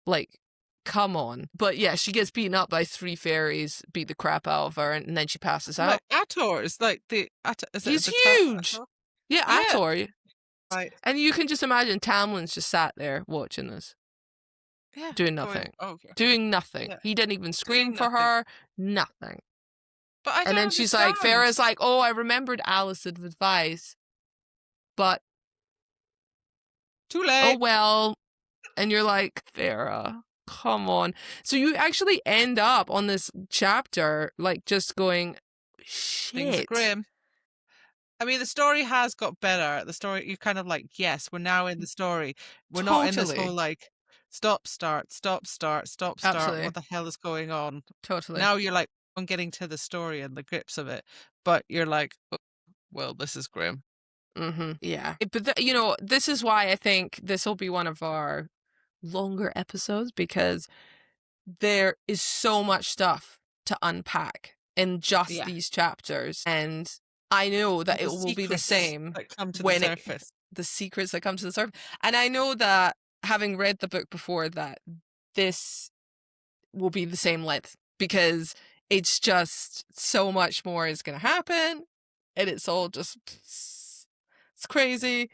like, come on. But yeah, she gets beaten up by 3 fairies, beat the crap out of her, and then she passes out. Ator is like He's huge. Yeah, Acotar. Right. And you can just imagine Tamlin's just sat there watching this. Yeah. Doing nothing. Doing nothing. Yeah. He didn't even scream for her. Nothing. But I don't And then she's like, Farah's like, oh, I remembered Alice's advice, but too late. Oh, well. And you're like, Farah, come on. So you actually end up on this chapter, like, just going, shit. Things are grim. I mean, the story has got better. The story, you're kind of like, yes, we're now in the story. We're not in this whole, like, stop, start. Absolutely. What the hell is going on? Totally. Now you're like, I'm getting to the story and the grips of it. But you're like, oh, well, this is grim. Mm-hmm. Yeah. But, you know, this is why I think this will be one of our longer episodes, because there is so much stuff to unpack in just these chapters. And I know that it will be the same when the secrets that come to the surface. And I know that, having read the book before, that this will be the same length, because it's just so much more is going to happen, and it's all just, it's crazy.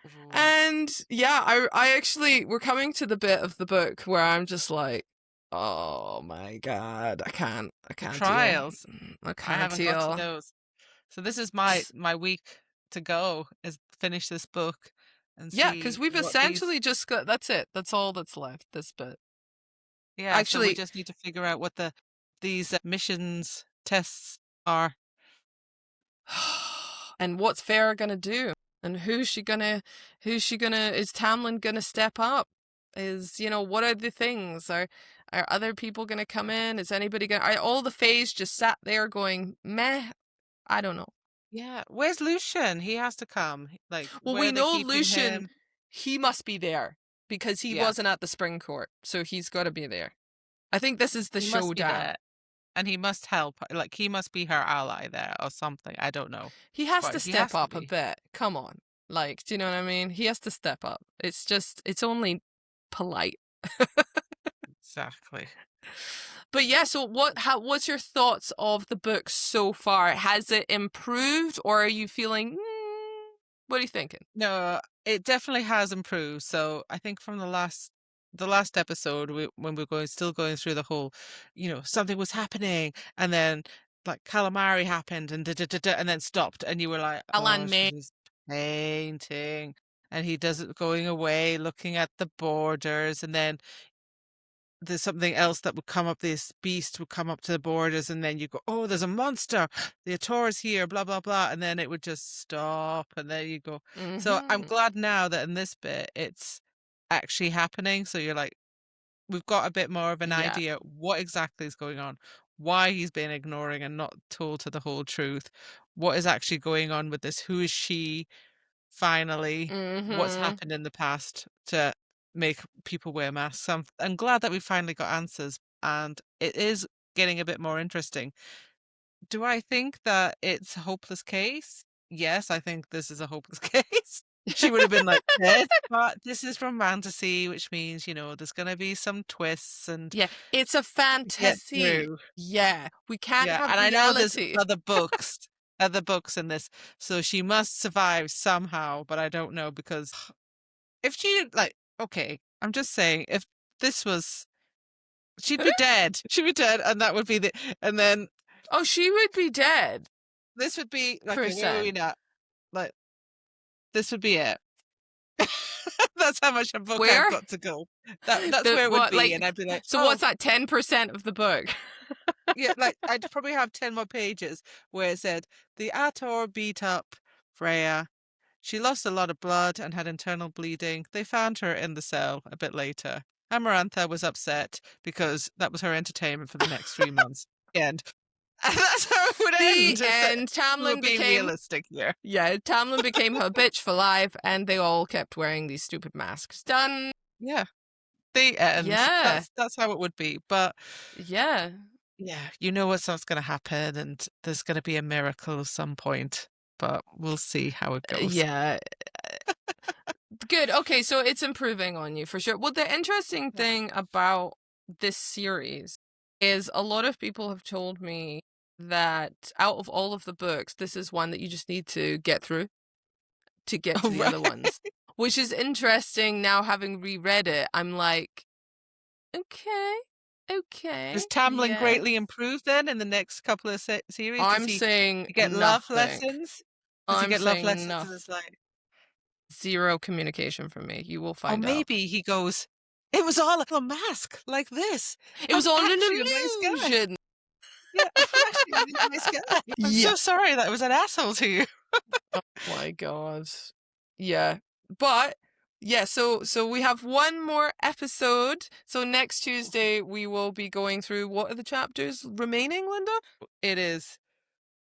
Ooh. And yeah, I actually, we're coming to the bit of the book where I'm just like, oh my God, I can't trials. I can't haven't deal. got to those. So this is my week to go, is finish this book and see. Yeah, because we've essentially just got, that's it. That's all that's left, this bit. Yeah, actually, so we just need to figure out what these missions tests are. And what's Farah gonna do? And is Tamlin gonna step up? Is, you know, what are the things? Are other people gonna come in? Is anybody are all the Faes just sat there going, meh? I don't know. Yeah, where's Lucian? He has to come. Like, well, we know Lucian, he must be there, because he wasn't at the Spring Court, so he's got to be there. I think this is the showdown. And he must help. Like, he must be her ally there or something. I don't know. He has to step up a bit. Come on. Like, do you know what I mean? He has to step up. It's just, it's only polite. Exactly. But yeah, so what's your thoughts of the book so far? Has it improved, or are you feeling, what are you thinking? No, it definitely has improved. So I think from the last episode, when we were still going through the whole, you know, something was happening, and then like calamari happened, and and then stopped, and you were like, Alan she's painting, and he does it going away, looking at the borders, and then there's something else that would come up, this beast would come up to the borders, and then you go, oh, there's a monster, the Acotar's here, blah, blah, blah, and then it would just stop, and then you go. So I'm glad now that in this bit, it's actually happening, so you're like, we've got a bit more of an Yeah. idea what exactly is going on, why he's been ignoring and not told to the whole truth, what is actually going on with this, who is she finally, what's happened in the past to make people wear masks. I'm glad that we finally got answers, and it is getting a bit more interesting. Do I think that it's a hopeless case? Yes, I think this is a hopeless case. She would have been like, dead, but this is from fantasy, which means, you know, there's going to be some twists and Yeah, it's a get fantasy. through. Yeah, we can't Yeah, have and I know there's reality. other books in this, so she must survive somehow, but I don't know, because if she, like, okay, I'm just saying, if this was, she'd be dead. She'd be dead, and that would be the, and then Oh, she would be dead. this would be, like, where are we Percent. not? Like, this would be it. That's how much a book Where? I've got to go. That's The- where it would what, be, like- and I'd be like, So oh, what's that? 10% of the book. yeah, like, I'd probably have 10 more pages where it said, the Acotar beat up Freya. She lost a lot of blood and had internal bleeding. They found her in the cell a bit later. Amarantha was upset because that was her entertainment for the next 3 months. The end. And that's how it would end. The end. We're Tamlin being became realistic here. Yeah, Tamlin became a bitch for life, and they all kept wearing these stupid masks. Done. Yeah. The end. Yeah. That's how it would be. But Yeah. yeah, you know what's going to happen, and there's going to be a miracle at some point. But we'll see how it goes. Yeah. Good. Okay, so it's improving on you for sure. Well, the interesting thing about this series is a lot of people have told me that out of all of the books, this is one that you just need to get through to get to Oh, the other right. ones, which is interesting. Now, having reread it, I'm like, okay. Is Tamlin yes. greatly improved then in the next couple of series? I'm Does he saying get love nothing. lessons? Does he I'm get love saying lessons? nothing. And it's like, Zero communication from me. You will or find out. maybe he goes, it was all a mask like this. It was all an actually a nice guy." illusion. Yeah, I'm actually a really nice guy. I'm Yeah. so sorry that I was an asshole to you. Oh my god. Yeah. But yeah, so we have one more episode. So next Tuesday we will be going through, what are the chapters remaining, Linda? It is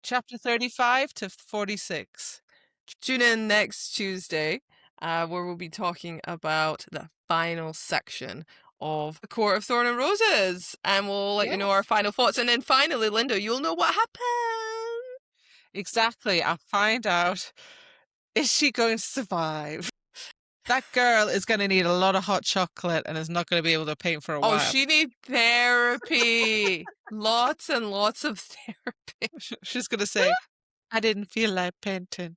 chapter 35 to 46. Tune in next Tuesday, where we'll be talking about the final section of The Court of Thorn and Roses, and we'll let you know our final thoughts. And then finally, Linda, you'll know what happened. Exactly. I'll find out, is she going to survive? That girl is going to need a lot of hot chocolate and is not going to be able to paint for a while. Oh, she needs therapy. Lots and lots of therapy. She's going to say, I didn't feel like painting.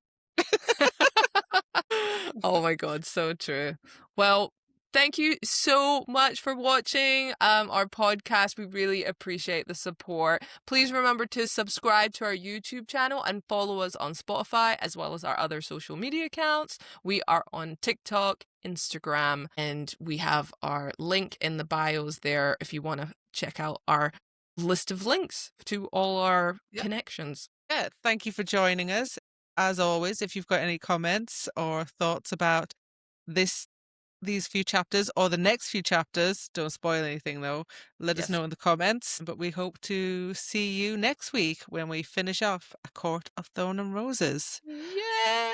Oh my god, so true. Well, thank you so much for watching our podcast. We really appreciate the support. Please remember to subscribe to our YouTube channel and follow us on Spotify, as well as our other social media accounts. We are on TikTok, Instagram, and we have our link in the bios there if you want to check out our list of links to all our connections. Yeah, thank you for joining us. As always, if you've got any comments or thoughts about these few chapters or the next few chapters, don't spoil anything though, let us know in the comments. But we hope to see you next week when we finish off A Court of Thorn and Roses. Yeah.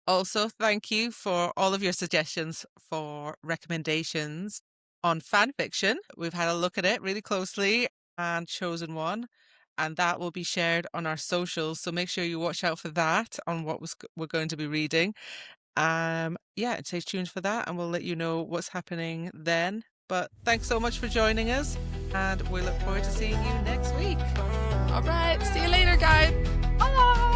Also, thank you for all of your suggestions for recommendations on fan fiction. We've had a look at it really closely and chosen one, and that will be shared on our socials. So make sure you watch out for that on what we're going to be reading. Yeah, stay tuned for that, and we'll let you know what's happening then. But thanks so much for joining us, and we look forward to seeing you next week. All right. See you later, guys. Bye.